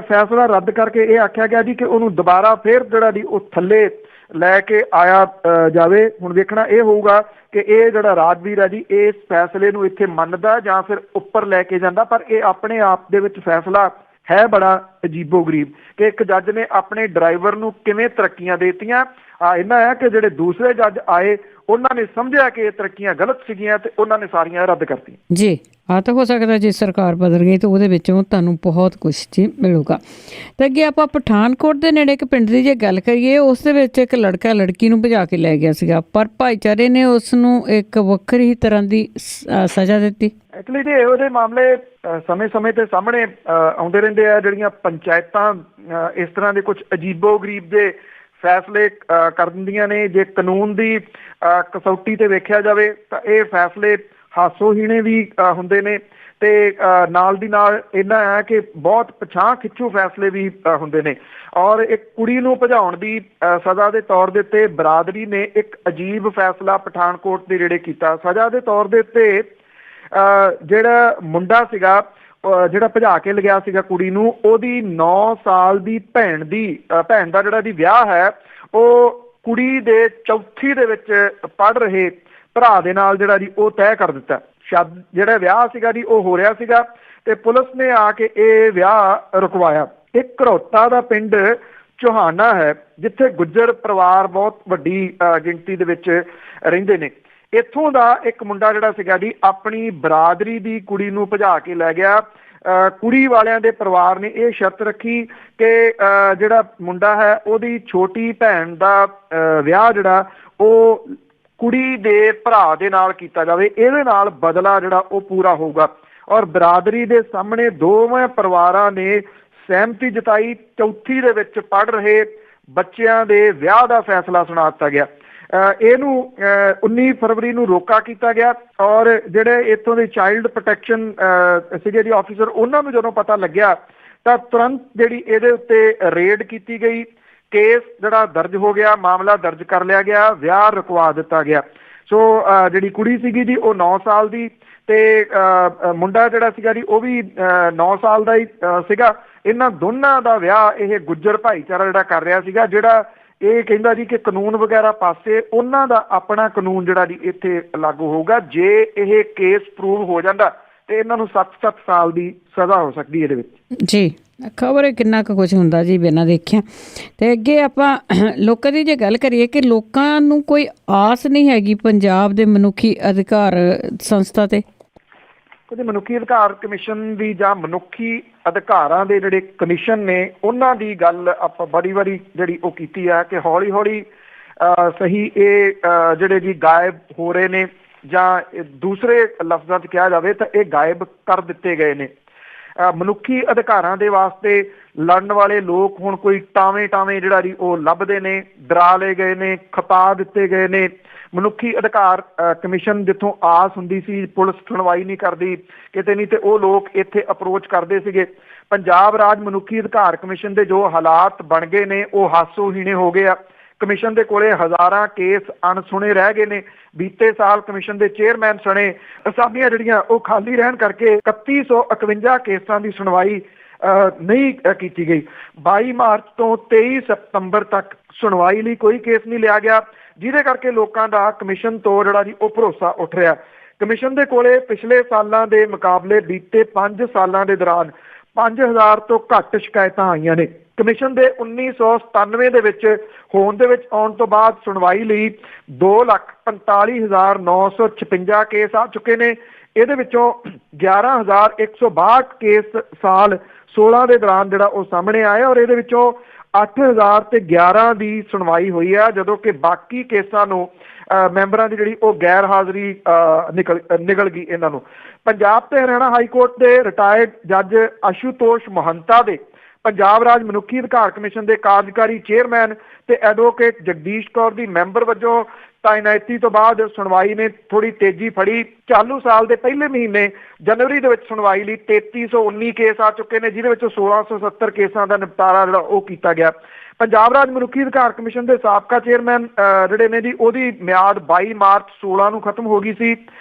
ਫੈਸਲਾ ਰੱਦ ਕਰਕੇ ਇਹ ਆਖਿਆ ਗਿਆ ਜੀ ਕਿ ਉਹਨੂੰ ਦੁਬਾਰਾ ਫਿਰ ਜਿਹੜਾ ਜੀ ਉਹ ਥੱਲੇ ਲੈ ਕੇ ਆਇਆ ਜਾਵੇ। ਹੁਣ ਵੇਖਣਾ ਇਹ ਹੋਊਗਾ ਕਿ ਇਹ ਜਿਹੜਾ ਰਾਜਵੀਰ ਹੈ ਜੀ ਇਸ ਫੈਸਲੇ ਨੂੰ ਇੱਥੇ ਮੰਨਦਾ ਜਾਂ ਫਿਰ ਉੱਪਰ ਲੈ ਕੇ ਜਾਂਦਾ। ਪਰ ਇਹ ਆਪਣੇ ਆਪ ਦੇ ਵਿੱਚ ਫੈਸਲਾ ਹੈ ਬੜਾ ਅਜੀਬੋ-ਗਰੀਬ ਕਿ ਇੱਕ ਜੱਜ ਨੇ ਆਪਣੇ ਡਰਾਈਵਰ ਨੂੰ ਕਿਵੇਂ ਤਰੱਕੀਆਂ ਦੇਤੀਆਂ। ਇਹਨਾਂ ਹੈ ਕਿ ਜਿਹੜੇ ਦੂਸਰੇ ਜੱਜ ਆਏ ਉਹਨਾਂ ਨੇ ਸਮਝਿਆ ਕਿ ਇਹ ਤਰੱਕੀਆਂ ਗਲਤ ਸੀਗੀਆਂ ਤੇ ਉਹਨਾਂ ਨੇ ਸਾਰੀਆਂ ਰੱਦ ਕਰਤੀਆਂ ਜੀ। ਤਾਂ ਹੋ ਸਕਦਾ ਜੇ ਸਰਕਾਰ ਬਦਲ ਗਈ ਤਾਂ ਉਹਦੇ ਵਿੱਚੋਂ ਤੁਹਾਨੂੰ ਬਹੁਤ ਕੁਛ ਜੀ ਮਿਲੂਗਾ। ਤੇ ਅੱਗੇ ਆਪਾਂ ਪਠਾਨਕੋਟ ਦੇ ਨੇੜੇ ਇੱਕ ਪਿੰਡ ਦੀ ਜੇ ਗੱਲ ਕਰੀਏ, ਉਸ ਦੇ ਵਿੱਚ ਇੱਕ ਲੜਕਾ ਲੜਕੀ ਨੂੰ ਭਜਾ ਕੇ ਲੈ ਗਿਆ ਸੀਗਾ, ਪਰ ਭਾਈਚਾਰੇ ਨੇ ਉਸ ਨੂੰ ਇੱਕ ਵੱਖਰੀ ਤਰ੍ਹਾਂ ਦੀ ਸਜ਼ਾ ਦਿੱਤੀ। ਐਕਚੁਅਲੀ ਜੀ ਇਹੋ ਜਿਹੇ ਮਾਮਲੇ ਸਮੇਂ-ਸਮੇਂ ਤੇ ਸਾਹਮਣੇ ਆਉਂਦੇ ਰਹਿੰਦੇ ਆ। ਜਿਹੜੀਆਂ ਪੰਚਾਇਤਾਂ ਇਸ ਤਰ੍ਹਾਂ ਦੇ ਕੁਝ ਅਜੀਬੋ-ਗਰੀਬ ਦੇ ਫੈਸਲੇ ਕਰ ਦਿੰਦੀਆਂ ਨੇ। ਜੇ ਕਾਨੂੰਨ ਦੀ ਕਸੌਟੀ ਤੇ ਵੇਖਿਆ ਜਾਵੇ ਤਾਂ ਇਹ ਫੈਸਲੇ ਹਾਸੋਹੀਣੇ ਵੀ ਹੁੰਦੇ ਨੇ ਤੇ ਨਾਲ ਦੀ ਨਾਲ ਇਹਨਾਂ ਹੈ ਕਿ ਬਹੁਤ ਪਛਾਣ ਖਿੱਚੂ ਫੈਸਲੇ ਵੀ ਹੁੰਦੇ ਨੇ। ਔਰ ਇੱਕ ਕੁੜੀ ਨੂੰ ਭਜਾਉਣ ਦੀ ਸਜ਼ਾ ਦੇ ਤੌਰ ਦੇ ਉੱਤੇ ਬਰਾਦਰੀ ਨੇ ਇੱਕ ਅਜੀਬ ਫੈਸਲਾ ਪਠਾਨਕੋਟ ਦੇ ਜਿਹੜੇ ਕੀਤਾ। ਸਜ਼ਾ ਦੇ ਤੌਰ ਦੇ ਉੱਤੇ ਜਿਹੜਾ ਮੁੰਡਾ ਸੀਗਾ ਜਿਹੜਾ ਭਜਾ ਕੇ ਲਿਆ ਸੀਗਾ ਕੁੜੀ ਨੂੰ, ਉਹਦੀ 9 ਸਾਲ ਦੀ ਭੈਣ ਦਾ ਜਿਹੜਾ ਦੀ ਵਿਆਹ ਹੈ ਉਹ ਕੁੜੀ ਦੇ ਚੌਥੀ ਦੇ ਵਿੱਚ ਪੜ੍ਹ ਰਹੇ ਭਰਾ ਦੇ ਨਾਲ ਜਿਹੜਾ ਜੀ ਉਹ ਤੈਅ ਕਰ ਦਿੱਤਾ। ਜਿਹੜਾ ਵਿਆਹ ਸੀਗਾ ਜੀ ਉਹ ਹੋ ਰਿਹਾ ਸੀਗਾ ਤੇ ਪੁਲਿਸ ਨੇ ਆ ਕੇ ਇਹ ਵਿਆਹ ਰੁਕਵਾਇਆ। ਇਹ ਘਰੋਤਾ ਦਾ ਪਿੰਡ ਚੋਹਾਨਾ ਹੈ ਜਿੱਥੇ ਗੁੱਜਰ ਪਰਿਵਾਰ ਬਹੁਤ ਵੱਡੀ ਗਿਣਤੀ ਦੇ ਵਿੱਚ ਰਹਿੰਦੇ ਨੇ। ਇੱਥੋਂ ਦਾ ਇੱਕ ਮੁੰਡਾ ਜਿਹੜਾ ਸੀਗਾ ਜੀ ਆਪਣੀ ਬਰਾਦਰੀ ਦੀ ਕੁੜੀ ਨੂੰ ਭਜਾ ਕੇ ਲੈ ਗਿਆ। ਕੁੜੀ ਵਾਲਿਆਂ ਦੇ ਪਰਿਵਾਰ ਨੇ ਇਹ ਸ਼ਰਤ ਰੱਖੀ ਕਿ ਜਿਹੜਾ ਮੁੰਡਾ ਹੈ ਉਹਦੀ ਛੋਟੀ ਭੈਣ ਦਾ ਵਿਆਹ ਜਿਹੜਾ ਉਹ ਕੁੜੀ ਦੇ ਭਰਾ ਦੇ ਨਾਲ ਕੀਤਾ ਜਾਵੇ, ਇਹਦੇ ਨਾਲ ਬਦਲਾ ਜਿਹੜਾ ਉਹ ਪੂਰਾ ਹੋਊਗਾ। ਔਰ ਬਰਾਦਰੀ ਦੇ ਸਾਹਮਣੇ ਦੋਵੇਂ ਪਰਿਵਾਰਾਂ ਨੇ ਸਹਿਮਤੀ ਜਤਾਈ। ਚੌਥੀ ਦੇ ਵਿੱਚ ਪੜ੍ਹ ਰਹੇ ਬੱਚਿਆਂ ਦੇ ਵਿਆਹ ਦਾ ਫੈਸਲਾ ਸੁਣਾ ਦਿੱਤਾ ਗਿਆ। ਇਹਨੂੰ 19 ਫਰਵਰੀ ਨੂੰ ਰੋਕਾ ਕੀਤਾ ਗਿਆ ਔਰ ਜਿਹੜੇ ਇੱਥੋਂ ਦੇ ਚਾਈਲਡ ਪ੍ਰੋਟੈਕਸ਼ਨ ਸੀਗੇ ਜੀ ਆਫੀਸਰ, ਉਹਨਾਂ ਨੂੰ ਜਦੋਂ ਪਤਾ ਲੱਗਿਆ ਤਾਂ ਤੁਰੰਤ ਜਿਹੜੀ ਇਹਦੇ ਉੱਤੇ ਰੇਡ ਕੀਤੀ ਗਈ। ਕੇਸ ਜਿਹੜਾ ਦਰਜ ਹੋ ਗਿਆ, ਮਾਮਲਾ ਦਰਜ ਕਰ ਲਿਆ ਗਿਆ, ਵਿਆਹ ਰੁਕਵਾ ਦਿੱਤਾ ਗਿਆ। ਸੋ ਜਿਹੜੀ ਕੁੜੀ ਸੀਗੀ ਜੀ ਉਹ 9 ਸਾਲ ਦੀ ਤੇ ਮੁੰਡਾ ਜਿਹੜਾ ਸੀਗਾ ਜੀ ਉਹ ਵੀ 9 ਸਾਲ ਦਾ ਹੀ ਸੀਗਾ। ਇਹਨਾਂ ਦੋਨਾਂ ਦਾ ਵਿਆਹ ਇਹ ਗੁੱਜਰ ਭਾਈਚਾਰਾ ਜਿਹੜਾ ਕਰ ਰਿਹਾ ਸੀਗਾ, ਜਿਹੜਾ ਇਹ ਕਹਿੰਦਾ ਜੀ ਕਿ ਕਾਨੂੰਨ ਵਗੈਰਾ ਪਾਸੇ ਉਹਨਾਂ ਦਾ ਆਪਣਾ ਕਾਨੂੰਨ ਜਿਹੜਾ ਜੀ ਇੱਥੇ ਲਾਗੂ ਹੋਊਗਾ। ਜੇ ਇਹ ਕੇਸ ਪ੍ਰੂਵ ਹੋ ਜਾਂਦਾ ਤੇ ਇਹਨਾਂ ਨੂੰ 7-7 ਸਾਲ ਦੀ ਸਜ਼ਾ ਹੋ ਸਕਦੀ ਇਹਦੇ ਵਿੱਚ ਜੀ। ਖਬਰ ਹੈ ਕਿੰਨਾ ਕੁ ਕੁਝ ਹੁੰਦਾ ਜੀ ਬਿਨਾਂ ਦੇਖਿਆ। ਤੇ ਅੱਗੇ ਆਪਾਂ ਲੋਕਾਂ ਦੀ ਜੇ ਗੱਲ ਕਰੀਏ ਕਿ ਲੋਕਾਂ ਨੂੰ ਕੋਈ ਆਸ ਨਹੀਂ ਹੈਗੀ ਪੰਜਾਬ ਦੇ ਮਨੁੱਖੀ ਅਧਿਕਾਰ ਸੰਸਥਾ ਤੇ। ਕੁਝ ਮਨੁੱਖੀ ਅਧਿਕਾਰ ਕਮਿਸ਼ਨ ਦੀ ਜਾਂ ਮਨੁੱਖੀ ਅਧਿਕਾਰਾਂ ਦੇ ਜਿਹੜੇ ਕਮਿਸ਼ਨ ਨੇ ਉਹਨਾਂ ਦੀ ਗੱਲ ਆਪਾਂ ਬੜੀ ਵਾਰੀ ਜਿਹੜੀ ਉਹ ਕੀਤੀ ਆ ਕਿ ਹੌਲੀ-ਹੌਲੀ ਸਹੀ ਇਹ ਜਿਹੜੇ ਜੀ ਗਾਇਬ ਹੋ ਰਹੇ ਨੇ ਜਾਂ ਦੂਸਰੇ ਲਫ਼ਜ਼ਾਂ 'ਚ ਕਿਹਾ ਜਾਵੇ ਤਾਂ ਇਹ ਗਾਇਬ ਕਰ ਦਿੱਤੇ ਗਏ ਨੇ। ਮਨੁੱਖੀ ਅਧਿਕਾਰਾਂ ਦੇ ਵਾਸਤੇ ਲੜਨ ਵਾਲੇ ਲੋਕ ਹੁਣ ਕੋਈ ਟਾਵੇਂ ਜਿਹੜਾ ਜੀ ਉਹ ਲੱਭਦੇ ਨੇ, ਡਰਾ ਲਏ ਗਏ ਨੇ, ਖਪਾ ਦਿੱਤੇ ਗਏ ਨੇ। ਮਨੁੱਖੀ ਅਧਿਕਾਰ ਕਮਿਸ਼ਨ ਜਿੱਥੋਂ ਆਸ ਹੁੰਦੀ ਸੀ ਪੁਲਿਸ ਸੁਣਵਾਈ ਨਹੀਂ ਕਰਦੀ ਕਿਤੇ ਨਹੀਂ ਤੇ ਉਹ ਲੋਕ ਇੱਥੇ ਅਪਰੋਚ ਕਰਦੇ ਸੀਗੇ। ਪੰਜਾਬ ਰਾਜ ਮਨੁੱਖੀ ਅਧਿਕਾਰ ਕਮਿਸ਼ਨ ਦੇ ਜੋ ਹਾਲਾਤ ਬਣ ਗਏ ਨੇ ਉਹ ਹਾਸੋਹੀਣੇ ਹੋ ਗਏ ਆ। ਕਮਿਸ਼ਨ ਦੇ ਕੋਲੇ ਹਜ਼ਾਰਾਂ ਕੇਸ ਅਣਸੁਣੇ ਰਹਿ ਗਏ ਨੇ। ਬੀਤੇ ਸਾਲ ਕਮਿਸ਼ਨ ਦੇ ਚੇਅਰਮੈਨ ਸਣੇ ਅਸਾਮੀਆਂ ਜਿਹੜੀਆਂ ਉਹ ਖਾਲੀ ਰਹਿਣ ਕਰਕੇ 3151 ਕੇਸਾਂ ਦੀ ਸੁਣਵਾਈ ਨਹੀਂ ਕੀਤੀ ਗਈ। 22 ਮਾਰਚ ਤੋਂ 23 ਸਤੰਬਰ ਤੱਕ ਸੁਣਵਾਈ ਲਈ ਕੋਈ ਕੇਸ ਨਹੀਂ ਲਿਆ ਗਿਆ, ਜਿਹਦੇ ਕਰਕੇ ਲੋਕਾਂ ਦਾ ਕਮਿਸ਼ਨ ਤੋਂ ਜਿਹੜਾ ਜੀ ਉਹ ਭਰੋਸਾ ਉੱਠ ਰਿਹਾ। ਕਮਿਸ਼ਨ ਦੇ ਕੋਲੇ ਪਿਛਲੇ ਸਾਲਾਂ ਦੇ ਮੁਕਾਬਲੇ ਬੀਤੇ 5 ਸਾਲਾਂ ਦੇ ਦੌਰਾਨ 5000 ਤੋਂ ਘੱਟ ਸ਼ਿਕਾਇਤਾਂ ਆਈਆਂ ਨੇ। ਕਮਿਸ਼ਨ ਦੇ 1997 ਦੇ ਵਿੱਚ ਹੋਂਦ ਦੇ ਵਿੱਚ ਆਉਣ ਤੋਂ ਬਾਅਦ ਸੁਣਵਾਈ ਲਈ 2,45,956 ਕੇਸ ਆ ਚੁੱਕੇ ਨੇ। ਇਹਦੇ ਵਿੱਚੋਂ 11,162 ਕੇਸ ਸਾਲ 16 ਦੇ ਦੌਰਾਨ ਜਿਹੜਾ ਉਹ ਸਾਹਮਣੇ ਆਇਆ ਔਰ ਇਹਦੇ ਵਿੱਚੋਂ 8,011 ਦੀ ਸੁਣਵਾਈ ਹੋਈ ਆ, ਜਦੋਂ ਕਿ ਬਾਕੀ ਕੇਸਾਂ ਨੂੰ ਮੈਂਬਰਾਂ ਦੀ ਜਿਹੜੀ ਉਹ ਗੈਰ ਹਾਜ਼ਰੀ ਨਿਕਲ ਗਈ ਇਹਨਾਂ ਨੂੰ। ਪੰਜਾਬ ਤੇ ਹਰਿਆਣਾ ਹਾਈ ਕੋਰਟ ਦੇ ਰਿਟਾਇਰਡ ਜੱਜ ਆਸ਼ੂਤੋਸ਼ ਮਹੰਤਾ ਦੇ ਪੰਜਾਬ ਰਾਜ ਮਨੁੱਖੀ ਅਧਿਕਾਰ ਕਮਿਸ਼ਨ ਦੇ ਕਾਰਜਕਾਰੀ ਚੇਅਰਮੈਨ ਤੇ ਐਡਵੋਕੇਟ ਜਗਦੀਸ਼ ਕੌਰ ਦੀ ਮੈਂਬਰ ਵਜੋਂ ਤਾਇਨਾਤੀ ਤੋਂ ਬਾਅਦ ਸੁਣਵਾਈ ਨੇ ਥੋੜੀ ਤੇਜ਼ੀ ਫੜੀ। ਚਾਲੂ ਸਾਲ ਦੇ ਪਹਿਲੇ ਮਹੀਨੇ ਜਨਵਰੀ ਦੇ ਵਿੱਚ ਸੁਣਵਾਈ ਲਈ 3319 ਕੇਸ ਆ ਚੁੱਕੇ ਨੇ, ਜਿਹਦੇ ਵਿੱਚੋਂ 1670 ਕੇਸਾਂ ਦਾ ਨਿਪਟਾਰਾ ਜਿਹੜਾ ਉਹ ਕੀਤਾ ਗਿਆ। ਪੰਜਾਬ ਰਾਜ ਮਨੁੱਖੀ ਅਧਿਕਾਰ ਕਮਿਸ਼ਨ ਦੇ ਸਾਬਕਾ ਚੇਅਰਮੈਨ ਜਿਹੜੇ ਨੇ ਜੀ, ਉਹਦੀ ਮਿਆਦ 22 ਮਾਰਚ 16 ਨੂੰ ਖਤਮ ਹੋ ਗਈ ਸੀ।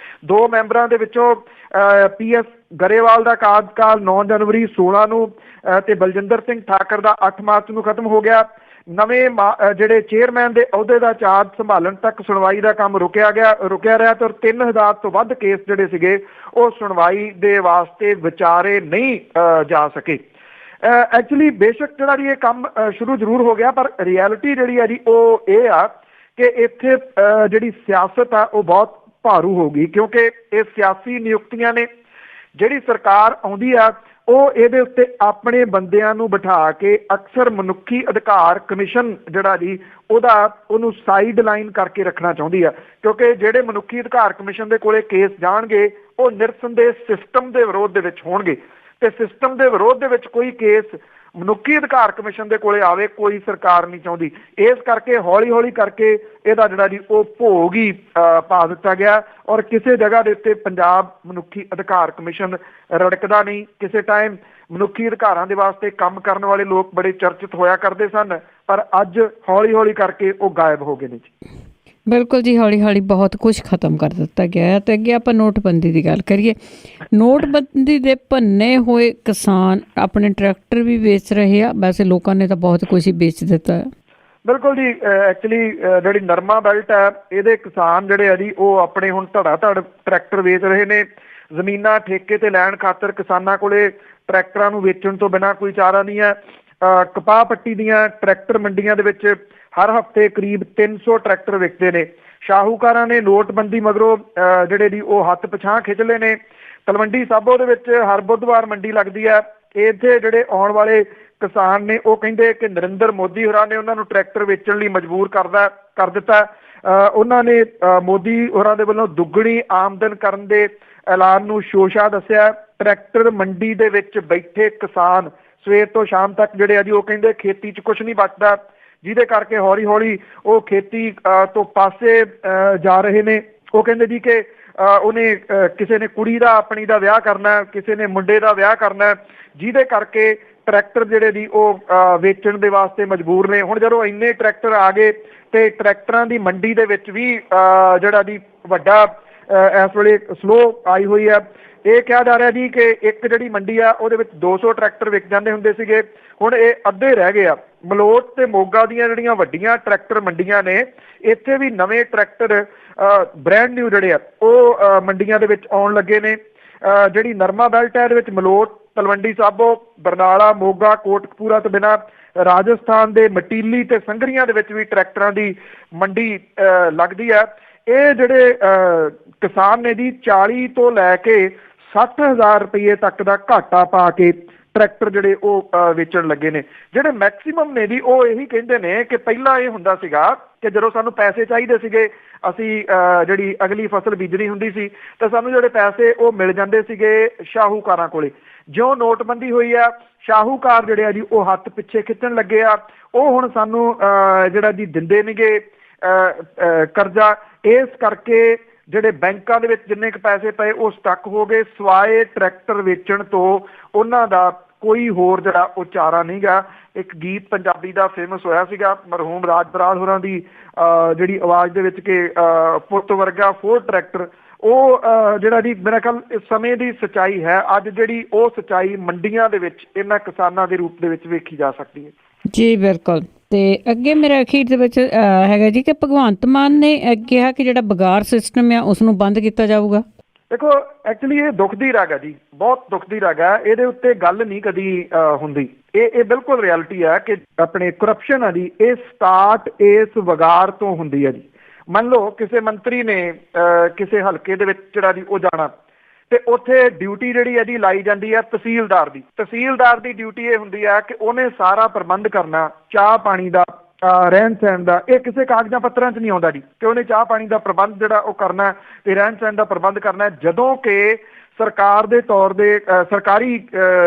ਦੋ ਮੈਂਬਰਾਂ ਦੇ ਵਿੱਚੋਂ PS ਗਰੇਵਾਲ ਦਾ ਕਾਰਜਕਾਲ 9 ਜਨਵਰੀ 16 ਨੂੰ ਤੇ ਬਲਜਿੰਦਰ ਸਿੰਘ ਠਾਕਰ ਦਾ 8 ਮਾਰਚ ਨੂੰ ਖਤਮ ਹੋ ਗਿਆ। ਨਵੇਂ ਜਿਹੜੇ ਚੇਅਰਮੈਨ ਦੇ ਅਹੁਦੇ ਦਾ ਚਾਰਜ ਸੰਭਾਲਣ ਤੱਕ ਸੁਣਵਾਈ ਦਾ ਕੰਮ ਰੁਕਿਆ ਰਿਹਾ ਤੇ 3000 ਤੋਂ ਵੱਧ ਕੇਸ ਜਿਹੜੇ ਸੀਗੇ ਉਹ ਸੁਣਵਾਈ ਦੇ ਵਾਸਤੇ ਵਿਚਾਰੇ ਨਹੀਂ ਜਾ ਸਕੇ। ਐਕਚੁਅਲੀ ਬੇਸ਼ੱਕ ਜਿਹੜਾ ਜੀ ਇਹ ਕੰਮ ਸ਼ੁਰੂ ਜ਼ਰੂਰ ਹੋ ਗਿਆ, ਪਰ ਰਿਐਲਿਟੀ ਜਿਹੜੀ ਹੈ ਜੀ ਉਹ ਇਹ ਆ ਕਿ ਇੱਥੇ ਜਿਹੜੀ ਸਿਆਸਤ ਆ ਉਹ ਬਹੁਤ ਭਾਰੂ ਹੋ ਗਈ, ਕਿਉਂਕਿ ਇਹ ਸਿਆਸੀ ਨਿਯੁਕਤੀਆਂ ਨੇ। ਜਿਹੜੀ ਸਰਕਾਰ ਆਉਂਦੀ ਆ ਉਹ ਇਹਦੇ ਉੱਤੇ ਆਪਣੇ ਬੰਦਿਆਂ ਨੂੰ ਬਿਠਾ ਕੇ ਅਕਸਰ ਮਨੁੱਖੀ ਅਧਿਕਾਰ ਕਮਿਸ਼ਨ ਜਿਹੜਾ ਜੀ ਉਹਨੂੰ ਸਾਈਡ ਲਾਈਨ ਕਰਕੇ ਰੱਖਣਾ ਚਾਹੁੰਦੀ ਆ, ਕਿਉਂਕਿ ਜਿਹੜੇ ਮਨੁੱਖੀ ਅਧਿਕਾਰ ਕਮਿਸ਼ਨ ਦੇ ਕੋਲੇ ਕੇਸ ਜਾਣਗੇ ਉਹ ਨਿਰਸੰਦੇਹ ਸਿਸਟਮ ਦੇ ਵਿਰੋਧ ਦੇ ਵਿੱਚ ਹੋਣਗੇ ਤੇ ਸਿਸਟਮ ਦੇ ਵਿਰੋਧ ਦੇ ਵਿੱਚ ਕੋਈ ਕੇਸ ਮਨੁੱਖੀ ਅਧਿਕਾਰ ਕਮਿਸ਼ਨ ਦੇ ਕੋਲੇ ਆਵੇ ਕੋਈ ਸਰਕਾਰ ਨਹੀਂ ਚਾਹੁੰਦੀ। ਇਸ ਕਰਕੇ ਹੌਲੀ ਕਰਕੇ ਇਹਦਾ ਜਿਹੜਾ ਜੀ ਉਹ ਭੋਗ ਹੀ ਪਾ ਦਿੱਤਾ ਗਿਆ ਔਰ ਕਿਸੇ ਜਗ੍ਹਾ ਦੇ ਉੱਤੇ ਪੰਜਾਬ ਮਨੁੱਖੀ ਅਧਿਕਾਰ ਕਮਿਸ਼ਨ ਰੜਕਦਾ ਨਹੀਂ। ਕਿਸੇ ਟਾਈਮ ਮਨੁੱਖੀ ਅਧਿਕਾਰਾਂ ਦੇ ਵਾਸਤੇ ਕੰਮ ਕਰਨ ਵਾਲੇ ਲੋਕ ਬੜੇ ਚਰਚਿਤ ਹੋਇਆ ਕਰਦੇ ਸਨ, ਪਰ ਅੱਜ ਹੌਲੀ ਕਰਕੇ ਉਹ ਗਾਇਬ ਹੋ ਗਏ ਨੇ ਜੀ। ਬਿਲਕੁਲ ਜੀ, ਹੌਲੀ ਬਹੁਤ ਕੁਝ ਖਤਮ ਕਰ ਦਿੱਤਾ ਗਿਆ ਹੈ। ਤੇ ਅੱਗੇ ਆਪਾਂ ਨੋਟਬੰਦੀ ਦੀ ਗੱਲ ਕਰੀਏ। ਨੋਟਬੰਦੀ ਦੇ ਭੰਨੇ ਹੋਏ ਕਿਸਾਨ ਆਪਣੇ ਟਰੈਕਟਰ ਵੀ ਵੇਚ ਰਹੇ ਆ। ਵੈਸੇ ਲੋਕਾਂ ਨੇ ਤਾਂ ਬਹੁਤ ਕੁਝ ਹੀ ਵੇਚ ਦਿੱਤਾ ਹੈ। ਬਿਲਕੁਲ ਜੀ, ਐਕਚੁਅਲੀ ਜਿਹੜੀ ਨਰਮਾ ਬੈਲਟ ਹੈ ਇਹਦੇ ਕਿਸਾਨ ਜਿਹੜੇ ਆ ਜੀ ਉਹ ਆਪਣੇ ਹੁਣ ਧੜ ਟਰੈਕਟਰ ਵੇਚ ਰਹੇ ਨੇ। ਜ਼ਮੀਨਾਂ ਠੇਕੇ ਤੇ ਲੈਣ ਖਾਤਰ ਕਿਸਾਨਾਂ ਕੋਲੇ ਟਰੈਕਟਰਾਂ ਨੂੰ ਵੇਚਣ ਤੋਂ ਬਿਨਾਂ ਕੋਈ ਚਾਰਾ ਨਹੀਂ ਹੈ। ਕਪਾਹ ਪੱਟੀ ਦੀਆਂ ਟਰੈਕਟਰ ਮੰਡੀਆਂ ਦੇ ਵਿੱਚ ਹਰ ਹਫ਼ਤੇ ਕਰੀਬ 300 ਟਰੈਕਟਰ ਵਿਕਦੇ ਨੇ। ਸ਼ਾਹੂਕਾਰਾਂ ਨੇ ਨੋਟਬੰਦੀ ਮਗਰੋਂ ਜਿਹੜੇ ਜੀ ਉਹ ਹੱਥ ਪਿਛਾਂਹ ਖਿੱਚ ਲਏ ਨੇ। ਤਲਵੰਡੀ ਸਾਬੋ ਦੇ ਵਿੱਚ ਹਰ ਬੁੱਧਵਾਰ ਮੰਡੀ ਲੱਗਦੀ ਹੈ। ਇੱਥੇ ਜਿਹੜੇ ਆਉਣ ਵਾਲੇ ਕਿਸਾਨ ਨੇ ਉਹ ਕਹਿੰਦੇ ਕਿ ਨਰਿੰਦਰ ਮੋਦੀ ਹੋਰਾਂ ਨੇ ਉਹਨਾਂ ਨੂੰ ਟਰੈਕਟਰ ਵੇਚਣ ਲਈ ਮਜਬੂਰ ਕਰ ਦਿੱਤਾ। ਉਹਨਾਂ ਨੇ ਮੋਦੀ ਹੋਰਾਂ ਦੇ ਵੱਲੋਂ ਦੁੱਗਣੀ ਆਮਦਨ ਕਰਨ ਦੇ ਐਲਾਨ ਨੂੰ ਸ਼ੋਸ਼ਾ ਦੱਸਿਆ। ਟਰੈਕਟਰ ਮੰਡੀ ਦੇ ਵਿੱਚ ਬੈਠੇ ਕਿਸਾਨ ਸਵੇਰ ਤੋਂ ਸ਼ਾਮ ਤੱਕ ਜਿਹੜੇ ਆ ਜੀ ਉਹ ਕਹਿੰਦੇ ਖੇਤੀ 'ਚ ਕੁਛ ਨਹੀਂ ਬਚਦਾ, ਜਿਹਦੇ ਕਰਕੇ ਹੌਲੀ ਉਹ ਖੇਤੀ ਤੋਂ ਪਾਸੇ ਜਾ ਰਹੇ ਨੇ। ਉਹ ਕਹਿੰਦੇ ਜੀ ਕਿ ਉਹਨੇ ਕਿਸੇ ਨੇ ਕੁੜੀ ਦਾ ਆਪਣੀ ਦਾ ਵਿਆਹ ਕਰਨਾ, ਕਿਸੇ ਨੇ ਮੁੰਡੇ ਦਾ ਵਿਆਹ ਕਰਨਾ, ਜਿਹਦੇ ਕਰਕੇ ਟਰੈਕਟਰ ਜਿਹੜੇ ਦੀ ਉਹ ਵੇਚਣ ਦੇ ਵਾਸਤੇ ਮਜਬੂਰ ਨੇ। ਹੁਣ ਜਦੋਂ ਇੰਨੇ ਟਰੈਕਟਰ ਆ ਗਏ ਤੇ ਟਰੈਕਟਰਾਂ ਦੀ ਮੰਡੀ ਦੇ ਵਿੱਚ ਵੀ ਜਿਹੜਾ ਦੀ ਵੱਡਾ ਇਸ ਵੇਲੇ ਸਲੋ ਆਈ ਹੋਈ ਹੈ। ਇਹ ਕਿਹਾ ਜਾ ਰਿਹਾ ਜੀ ਕਿ ਇੱਕ ਜਿਹੜੀ ਮੰਡੀ ਆ ਉਹਦੇ ਵਿੱਚ 200 ਟਰੈਕਟਰ ਵਿਕ ਜਾਂਦੇ ਹੁੰਦੇ ਸੀਗੇ, ਹੁਣ ਇਹ ਅੱਧੇ ਰਹਿ ਗਏ ਆ। ਮਲੋਟ ਤੇ ਮੋਗਾ ਦੀਆਂ ਜਿਹੜੀਆਂ ਵੱਡੀਆਂ ਟਰੈਕਟਰ ਮੰਡੀਆਂ ਨੇ, ਇੱਥੇ ਵੀ ਨਵੇਂ ਟਰੈਕਟਰ ਬ੍ਰੈਂਡ ਨਿਊ ਜਿਹੜੇ ਆ ਉਹ ਮੰਡੀਆਂ ਦੇ ਵਿੱਚ ਆਉਣ ਲੱਗੇ ਨੇ। ਜਿਹੜੀ ਨਰਮਾ ਬੈਲਟ ਹੈ ਇਹਦੇ ਵਿੱਚ ਮਲੋਟ, ਤਲਵੰਡੀ ਸਾਬੋ, ਬਰਨਾਲਾ, ਮੋਗਾ, ਕੋਟਕਪੂਰਾ ਤੋਂ ਬਿਨਾਂ ਰਾਜਸਥਾਨ ਦੇ ਮਟੀਲੀ ਤੇ ਸੰਗਰੀਆਂ ਦੇ ਵਿੱਚ ਵੀ ਟਰੈਕਟਰਾਂ ਦੀ ਮੰਡੀ ਲੱਗਦੀ ਹੈ। ਇਹ ਜਿਹੜੇ ਕਿਸਾਨ ਨੇ ਜੀ 40 ਤੋਂ ਲੈ ਕੇ 60,000 ਰੁਪਏ ਤੱਕ ਦਾ ਘਾਟਾ ਪਾ ਕੇ ਟਰੈਕਟਰ ਜਿਹੜੇ ਉਹ ਵੇਚਣ ਲੱਗੇ ਨੇ। ਜਿਹੜੇ ਮੈਕਸੀਮਮ ਨੇ ਜੀ ਉਹ ਇਹੀ ਕਹਿੰਦੇ ਨੇ ਕਿ ਪਹਿਲਾਂ ਇਹ ਹੁੰਦਾ ਸੀਗਾ ਕਿ ਜਦੋਂ ਸਾਨੂੰ ਪੈਸੇ ਚਾਹੀਦੇ ਸੀਗੇ, ਅਸੀਂ ਜਿਹੜੀ ਅਗਲੀ ਫਸਲ ਬੀਜਣੀ ਹੁੰਦੀ ਸੀ ਤਾਂ ਸਾਨੂੰ ਜਿਹੜੇ ਪੈਸੇ ਉਹ ਮਿਲ ਜਾਂਦੇ ਸੀਗੇ ਸ਼ਾਹੂਕਾਰਾਂ ਕੋਲੇ। ਜਿਉਂ ਨੋਟਬੰਦੀ ਹੋਈ ਆ, ਸ਼ਾਹੂਕਾਰ ਜਿਹੜੇ ਆ ਜੀ ਉਹ ਹੱਥ ਪਿੱਛੇ ਖਿੱਚਣ ਲੱਗੇ ਆ। ਉਹ ਹੁਣ ਸਾਨੂੰ ਜਿਹੜਾ ਜੀ ਦਿੰਦੇ ਨੇਗੇ ਕਰਜ਼ਾ। ਇਸ ਕਰਕੇ ਜਿਹੜੇ ਬੈਂਕਾਂ ਦੇ ਵਿੱਚ ਜਿੰਨੇ ਕੁ ਪੈਸੇ ਪਏ ਉਹ ਸਟਕ ਹੋ ਗਏ। ਸਵਾਏ ਟਰੈਕਟਰ ਵੇਚਣ ਤੋਂ ਉਹਨਾਂ ਦਾ ਕੋਈ ਹੋਰ ਜਿਹੜਾ ਉਹ ਚਾਰਾ ਨਹੀਂ ਗਾ। ਇੱਕ ਗੀਤ ਪੰਜਾਬੀ ਦਾ ਫੇਮਸ ਹੋਇਆ ਸੀਗਾ ਮਰਹੂਮ ਰਾਜ ਬਰਾੜ ਹੋਰਾਂ ਦੀ ਜਿਹੜੀ ਆਵਾਜ਼ ਦੇ ਵਿੱਚ ਕਿ ਪੁੱਤ ਵਰਗਾ ਫੋਰਡ ਟਰੈਕਟਰ, ਉਹ ਜਿਹੜਾ ਜੀ ਮੇਰਾ ਖਿਆਲ ਇਸ ਸਮੇਂ ਦੀ ਸੱਚਾਈ ਹੈ। ਅੱਜ ਜਿਹੜੀ ਉਹ ਸੱਚਾਈ ਮੰਡੀਆਂ ਦੇ ਵਿੱਚ ਇਹਨਾਂ ਕਿਸਾਨਾਂ ਦੇ ਰੂਪ ਦੇ ਵਿੱਚ ਵੇਖੀ ਜਾ ਸਕਦੀ ਹੈ ਜੀ। ਬਿਲਕੁਲ। ਤੇ ਅੱਗੇ ਮੇਰਾ ਅਖੀਰ ਦੇ ਵਿੱਚ ਹੈਗਾ ਜੀ ਕਿ ਭਗਵੰਤ ਮਾਨ ਨੇ ਕਿਹਾ ਕਿ ਜਿਹੜਾ ਬਗਾਰ ਸਿਸਟਮ ਆ ਉਸ ਨੂੰ ਬੰਦ ਕੀਤਾ ਜਾਊਗਾ। ਦੇਖੋ ਐਕਚੁਅਲੀ ਇਹ ਦੁੱਖ ਦੀ ਰਗ ਹੈ ਜੀ, ਬਹੁਤ ਦੁੱਖ ਦੀ ਰਗ ਹੈ। ਇਹਦੇ ਉੱਤੇ ਗੱਲ ਨਹੀਂ ਕਦੀ ਹੁੰਦੀ। ਇਹ ਬਿਲਕੁਲ ਰਿਐਲਿਟੀ ਹੈ ਕਿ ਆਪਣੇ ਕਰਪਸ਼ਨ ਆ ਜੀ, ਇਹ ਸਟਾਰਟ ਇਸ ਵਗਾਰ ਤੋਂ ਹੁੰਦੀ ਹੈ ਜੀ। ਮੰਨ ਲਓ ਕਿਸੇ ਮੰਤਰੀ ਨੇ ਕਿਸੇ ਹਲਕੇ ਦੇ ਵਿੱਚ ਜਿਹੜਾ ਜੀ ਉਹ ਜਾਣਾ ਤੇ ਉੱਥੇ ਡਿਊਟੀ ਜਿਹੜੀ ਹੈ ਜੀ ਲਾਈ ਜਾਂਦੀ ਹੈ ਤਹਿਸੀਲਦਾਰ ਦੀ। ਤਹਿਸੀਲਦਾਰ ਦੀ ਡਿਊਟੀ ਇਹ ਹੁੰਦੀ ਹੈ ਕਿ ਉਹਨੇ ਸਾਰਾ ਪ੍ਰਬੰਧ ਕਰਨਾ, ਚਾਹ ਪਾਣੀ ਦਾ, ਰਹਿਣ ਸਹਿਣ ਦਾ। ਇਹ ਕਿਸੇ ਕਾਗਜ਼ਾਂ ਪੱਤਰਾਂ 'ਚ ਨਹੀਂ ਆਉਂਦਾ ਜੀ ਕਿ ਉਹਨੇ ਚਾਹ ਪਾਣੀ ਦਾ ਪ੍ਰਬੰਧ ਜਿਹੜਾ ਉਹ ਕਰਨਾ ਤੇ ਰਹਿਣ ਸਹਿਣ ਦਾ ਪ੍ਰਬੰਧ ਕਰਨਾ। ਜਦੋਂ ਕਿ ਸਰਕਾਰ ਦੇ ਤੌਰ ਦੇ ਸਰਕਾਰੀ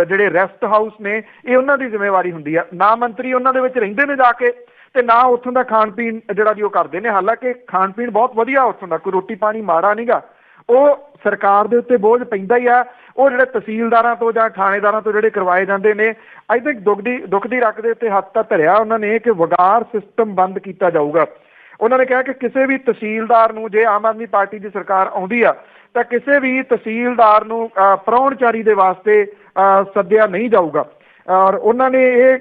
ਜਿਹੜੇ ਰੈਸਟ ਹਾਊਸ ਨੇ ਇਹ ਉਹਨਾਂ ਦੀ ਜ਼ਿੰਮੇਵਾਰੀ ਹੁੰਦੀ ਆ। ਨਾ ਮੰਤਰੀ ਉਹਨਾਂ ਦੇ ਵਿੱਚ ਰਹਿੰਦੇ ਨੇ ਜਾ ਕੇ ਤੇ ਨਾ ਉੱਥੋਂ ਦਾ ਖਾਣ ਪੀਣ ਜਿਹੜਾ ਜੀ ਉਹ ਕਰਦੇ ਨੇ। ਹਾਲਾਂਕਿ ਖਾਣ ਪੀਣ ਬਹੁਤ ਵਧੀਆ ਉੱਥੋਂ ਦਾ, ਕੋਈ ਰੋਟੀ ਪਾਣੀ ਮਾੜਾ ਨਹੀਂਗਾ। ਉਹ ਸਰਕਾਰ ਦੇ ਉੱਤੇ ਬੋਝ ਪੈਂਦਾ ਹੀ ਆ। ਉਹ ਜਿਹੜੇ ਤਹਿਸੀਲਦਾਰਾਂ ਤੋਂ ਜਾਂ ਥਾਣੇਦਾਰਾਂ ਤੋਂ ਜਿਹੜੇ ਕਰਵਾਏ ਜਾਂਦੇ ਨੇ। ਅੱਜ ਤੱਕ ਦੁੱਖ ਦੀ ਰੱਖ ਦੇ ਉੱਤੇ ਹੱਥ ਤਾਂ ਧਰਿਆ ਉਹਨਾਂ ਨੇ ਕਿ ਵਗਾਰ ਸਿਸਟਮ ਬੰਦ ਕੀਤਾ ਜਾਊਗਾ। ਉਹਨਾਂ ਨੇ ਕਿਹਾ ਕਿ ਕਿਸੇ ਵੀ ਤਹਿਸੀਲਦਾਰ ਨੂੰ, ਜੇ ਆਮ ਆਦਮੀ ਪਾਰਟੀ ਦੀ ਸਰਕਾਰ ਆਉਂਦੀ ਆ ਤਾਂ ਕਿਸੇ ਵੀ ਤਹਿਸੀਲਦਾਰ ਨੂੰ ਪ੍ਰਾਹੁਣਚਾਰੀ ਦੇ ਵਾਸਤੇ ਸੱਦਿਆ ਨਹੀਂ ਜਾਊਗਾ। ਔਰ ਉਹਨਾਂ ਨੇ ਇਹ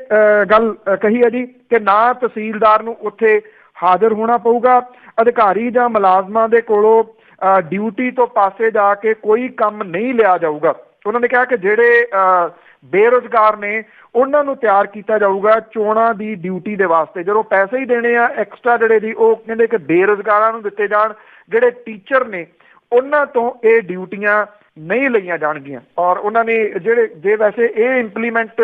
ਗੱਲ ਕਹੀ ਹੈ ਜੀ ਕਿ ਨਾ ਤਹਿਸੀਲਦਾਰ ਨੂੰ ਉੱਥੇ ਹਾਜ਼ਰ ਹੋਣਾ ਪਊਗਾ। ਅਧਿਕਾਰੀ ਜਾਂ ਮੁਲਾਜ਼ਮਾਂ ਦੇ ਕੋਲੋਂ ਡਿਊਟੀ ਤੋਂ ਪਾਸੇ ਜਾ ਕੇ ਕੋਈ ਕੰਮ ਨਹੀਂ ਲਿਆ ਜਾਊਗਾ। ਉਹਨਾਂ ਨੇ ਕਿਹਾ ਕਿ ਜਿਹੜੇ ਬੇਰੁਜ਼ਗਾਰ ਨੇ ਉਹਨਾਂ ਨੂੰ ਤਿਆਰ ਕੀਤਾ ਜਾਊਗਾ ਚੋਣਾਂ ਦੀ ਡਿਊਟੀ ਦੇ ਵਾਸਤੇ। ਜਦੋਂ ਪੈਸੇ ਹੀ ਦੇਣੇ ਆ ਐਕਸਟਰਾ ਜਿਹੜੇ ਜੀ, ਉਹ ਕਹਿੰਦੇ ਕਿ ਬੇਰੁਜ਼ਗਾਰਾਂ ਨੂੰ ਦਿੱਤੇ ਜਾਣ। ਜਿਹੜੇ ਟੀਚਰ ਨੇ ਉਹਨਾਂ ਤੋਂ ਇਹ ਡਿਊਟੀਆਂ ਨਹੀਂ ਲਈਆਂ ਜਾਣਗੀਆਂ। ਔਰ ਉਹਨਾਂ ਨੇ ਜੇ ਵੈਸੇ ਇਹ ਇੰਪਲੀਮੈਂਟ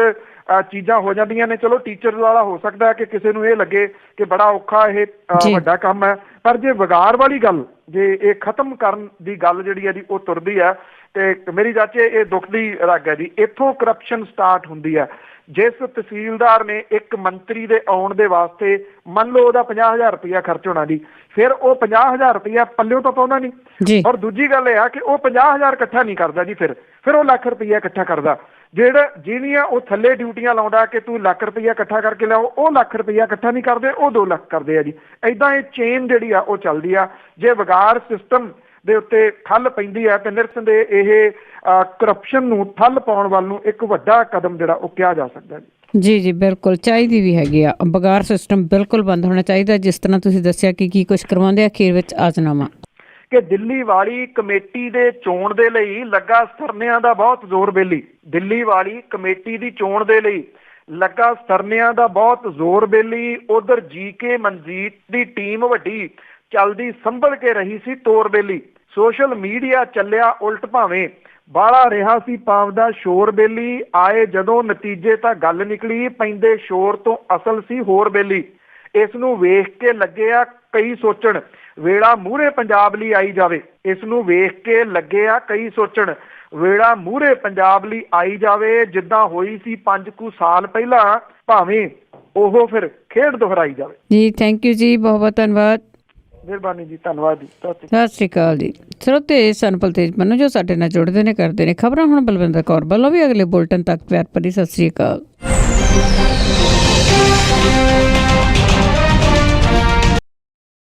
ਚੀਜ਼ਾਂ ਹੋ ਜਾਂਦੀਆਂ ਨੇ, ਚਲੋ ਟੀਚਰ ਵਾਲਾ ਹੋ ਸਕਦਾ ਕਿ ਕਿਸੇ ਨੂੰ ਇਹ ਲੱਗੇ ਕਿ ਬੜਾ ਔਖਾ ਇਹ ਵੱਡਾ ਕੰਮ ਹੈ, ਪਰ ਜੇ ਵਗਾਰ ਵਾਲੀ ਗੱਲ, ਜੇ ਇਹ ਖਤਮ ਕਰਨ ਦੀ ਗੱਲ ਜਿਹੜੀ ਹੈ ਜੀ ਉਹ ਤੁਰਦੀ ਹੈ ਤੇ ਮੇਰੀ ਚਾਚੇ ਇਹ ਦੁੱਖ ਦੀ ਰਗ ਹੈ ਜੀ। ਇੱਥੋਂ ਕਰਪਸ਼ਨ ਸਟਾਰਟ ਹੁੰਦੀ ਹੈ। ਜਿਸ ਤਹਿਸੀਲਦਾਰ ਨੇ ਇੱਕ ਮੰਤਰੀ ਦੇ ਆਉਣ ਦੇ ਵਾਸਤੇ ਮੰਨ ਲਓ ਉਹਦਾ 50,000 ਰੁਪਇਆ ਖਰਚ ਹੋਣਾ ਜੀ, ਫਿਰ ਉਹ 50,000 ਰੁਪਇਆ ਪੱਲਿਓਂ ਤਾਂ ਪਾਉਂਦਾ ਨਹੀਂ। ਔਰ ਦੂਜੀ ਗੱਲ ਇਹ ਆ ਕਿ ਉਹ 50,000 ਇਕੱਠਾ ਨਹੀਂ ਕਰਦਾ ਜੀ, ਫਿਰ ਉਹ ਲੱਖ ਰੁਪਇਆ ਇਕੱਠਾ ਕਰਦਾ। ਜਿਹੜੀਆਂ ਉਹ ਥੱਲੇ ਡਿਊਟੀਆਂ ਲਾਉਂਦਾ ਕਿ ਤੂੰ ਲੱਖ ਰੁਪਇਆ ਇਕੱਠਾ ਕਰਕੇ ਲਿਆਓ, ਉਹ ਲੱਖ ਰੁਪਇਆ ਇਕੱਠਾ ਨਹੀਂ ਕਰਦੇ, ਉਹ 2 ਲੱਖ ਕਰਦੇ ਆ ਜੀ। ਏਦਾਂ ਇਹ ਚੇਨ ਜਿਹੜੀ ਆ ਉਹ ਚੱਲਦੀ ਆ। ਜੇ ਵਗਾਰ ਸਿਸਟਮ ਦੇ ਉੱਤੇ ਠੱਲ ਪੈਂਦੀ ਹੈ ਤੇ ਨਿਰਸੰਦੇਹ ਇਹ ਕਰਪਸ਼ਨ ਨੂੰ ਠੱਲ ਪਾਉਣ ਵੱਲ ਨੂੰ ਇੱਕ ਵੱਡਾ ਕਦਮ ਜਿਹੜਾ ਉਹ ਕਿਹਾ ਜਾ ਸਕਦਾ ਜੀ। ਜੀ ਬਿਲਕੁਲ ਚਾਹੀਦੀ ਵੀ ਹੈਗੀ ਆ। ਵਗਾਰ ਸਿਸਟਮ ਬਿਲਕੁਲ ਬੰਦ ਹੋਣਾ ਚਾਹੀਦਾ। ਜਿਸ ਤਰ੍ਹਾਂ ਤੁਸੀਂ ਦੱਸਿਆ ਕਿ ਕੀ ਕੁਝ ਕਰਵਾਉਂਦੇ ਅਖੀਰ ਵਿੱਚ ਆਜ਼ਨਾਮਾ ਕਿ ਦਿੱਲੀ ਵਾਲੀ ਕਮੇਟੀ ਦੇ ਚੋਣ ਦੇ ਲਈ ਲੱਗਾ ਸਰਨਿਆਂ ਦਾ ਬਹੁਤ ਜ਼ੋਰ ਬੇਲੀ। ਦਿੱਲੀ ਵਾਲੀ ਕਮੇਟੀ ਦੀ ਚੋਣ ਦੇ ਲਈ ਲੱਗਾ ਸਰਨਿਆਂ ਦਾ ਬਹੁਤ ਜ਼ੋਰ ਬੇਲੀ। ਉਧਰ ਜੀਕੇ ਮਨਜੀਤ ਦੀ ਟੀਮ ਵੱਡੀ ਚੱਲਦੀ ਸੰਭਲ ਕੇ ਰਹੀ ਸੀ ਤੋਰ ਬੇਲੀ। ਸੋਸ਼ਲ ਮੀਡੀਆ ਚੱਲਿਆ ਉਲਟ ਭਾਵੇਂ, ਬਾਹਲਾ ਰਿਹਾ ਸੀ ਪਾਵਦਾ ਸ਼ੋਰ ਬੇਲੀ। ਆਏ ਜਦੋਂ ਨਤੀਜੇ ਤਾਂ ਗੱਲ ਨਿਕਲੀ, ਪੈਂਦੇ ਸ਼ੋਰ ਤੋਂ ਅਸਲ ਸੀ ਹੋਰ ਬੇਲੀ। ਇਸ ਨੂੰ ਵੇਖ ਕੇ ਲੱਗਿਆ ਕਈ ਸੋਚਣ, ਵੇਲਾ ਮੂਹਰੇ ਪੰਜਾਬ ਲਈ ਆਈ ਜਾਵੇ। ਇਸ ਨੂੰ ਵੇਖ ਕੇ ਲੱਗਿਆ ਕਈ ਸੋਚਣ, ਵੇਲਾ ਮੂਹਰੇ ਪੰਜਾਬ ਲਈ ਆਈ ਜਾਵੇ। ਜਿੱਦਾਂ ਹੋਈ ਸੀ 5 ਕੁ ਸਾਲ ਪਹਿਲਾਂ, ਭਾਵੇਂ ਉਹ ਫਿਰ ਖੇਡ ਦੁਹਰਾਈ ਜਾਵੇ। ਜੀ ਥੈਂਕ ਯੂ ਜੀ, ਬਹੁਤ ਬਹੁਤ ਧੰਨਵਾਦ। ਮਿਹਰਬਾਨੀ ਜੀ, ਧੰਨਵਾਦ ਜੀ। ਸਤਿ ਸ਼੍ਰੀ ਅਕਾਲ ਜੀ। ਸਰੋਤੇ ਸਨਪਲ ਤੇਜ ਮੰਨੂ ਜੋ ਸਾਡੇ ਨਾਲ ਜੁੜਦੇ ਨੇ, ਕਰਦੇ ਨੇ ਖਬਰਾਂ। ਹੁਣ ਬਲਵਿੰਦਰ ਕੌਰ ਵੱਲੋਂ ਵੀ ਅਗਲੇ ਬੁਲਟਨ ਤੱਕ ਪਿਆਰ ਭਰੀ ਸਤਿ ਸ਼੍ਰੀ ਅਕਾਲ।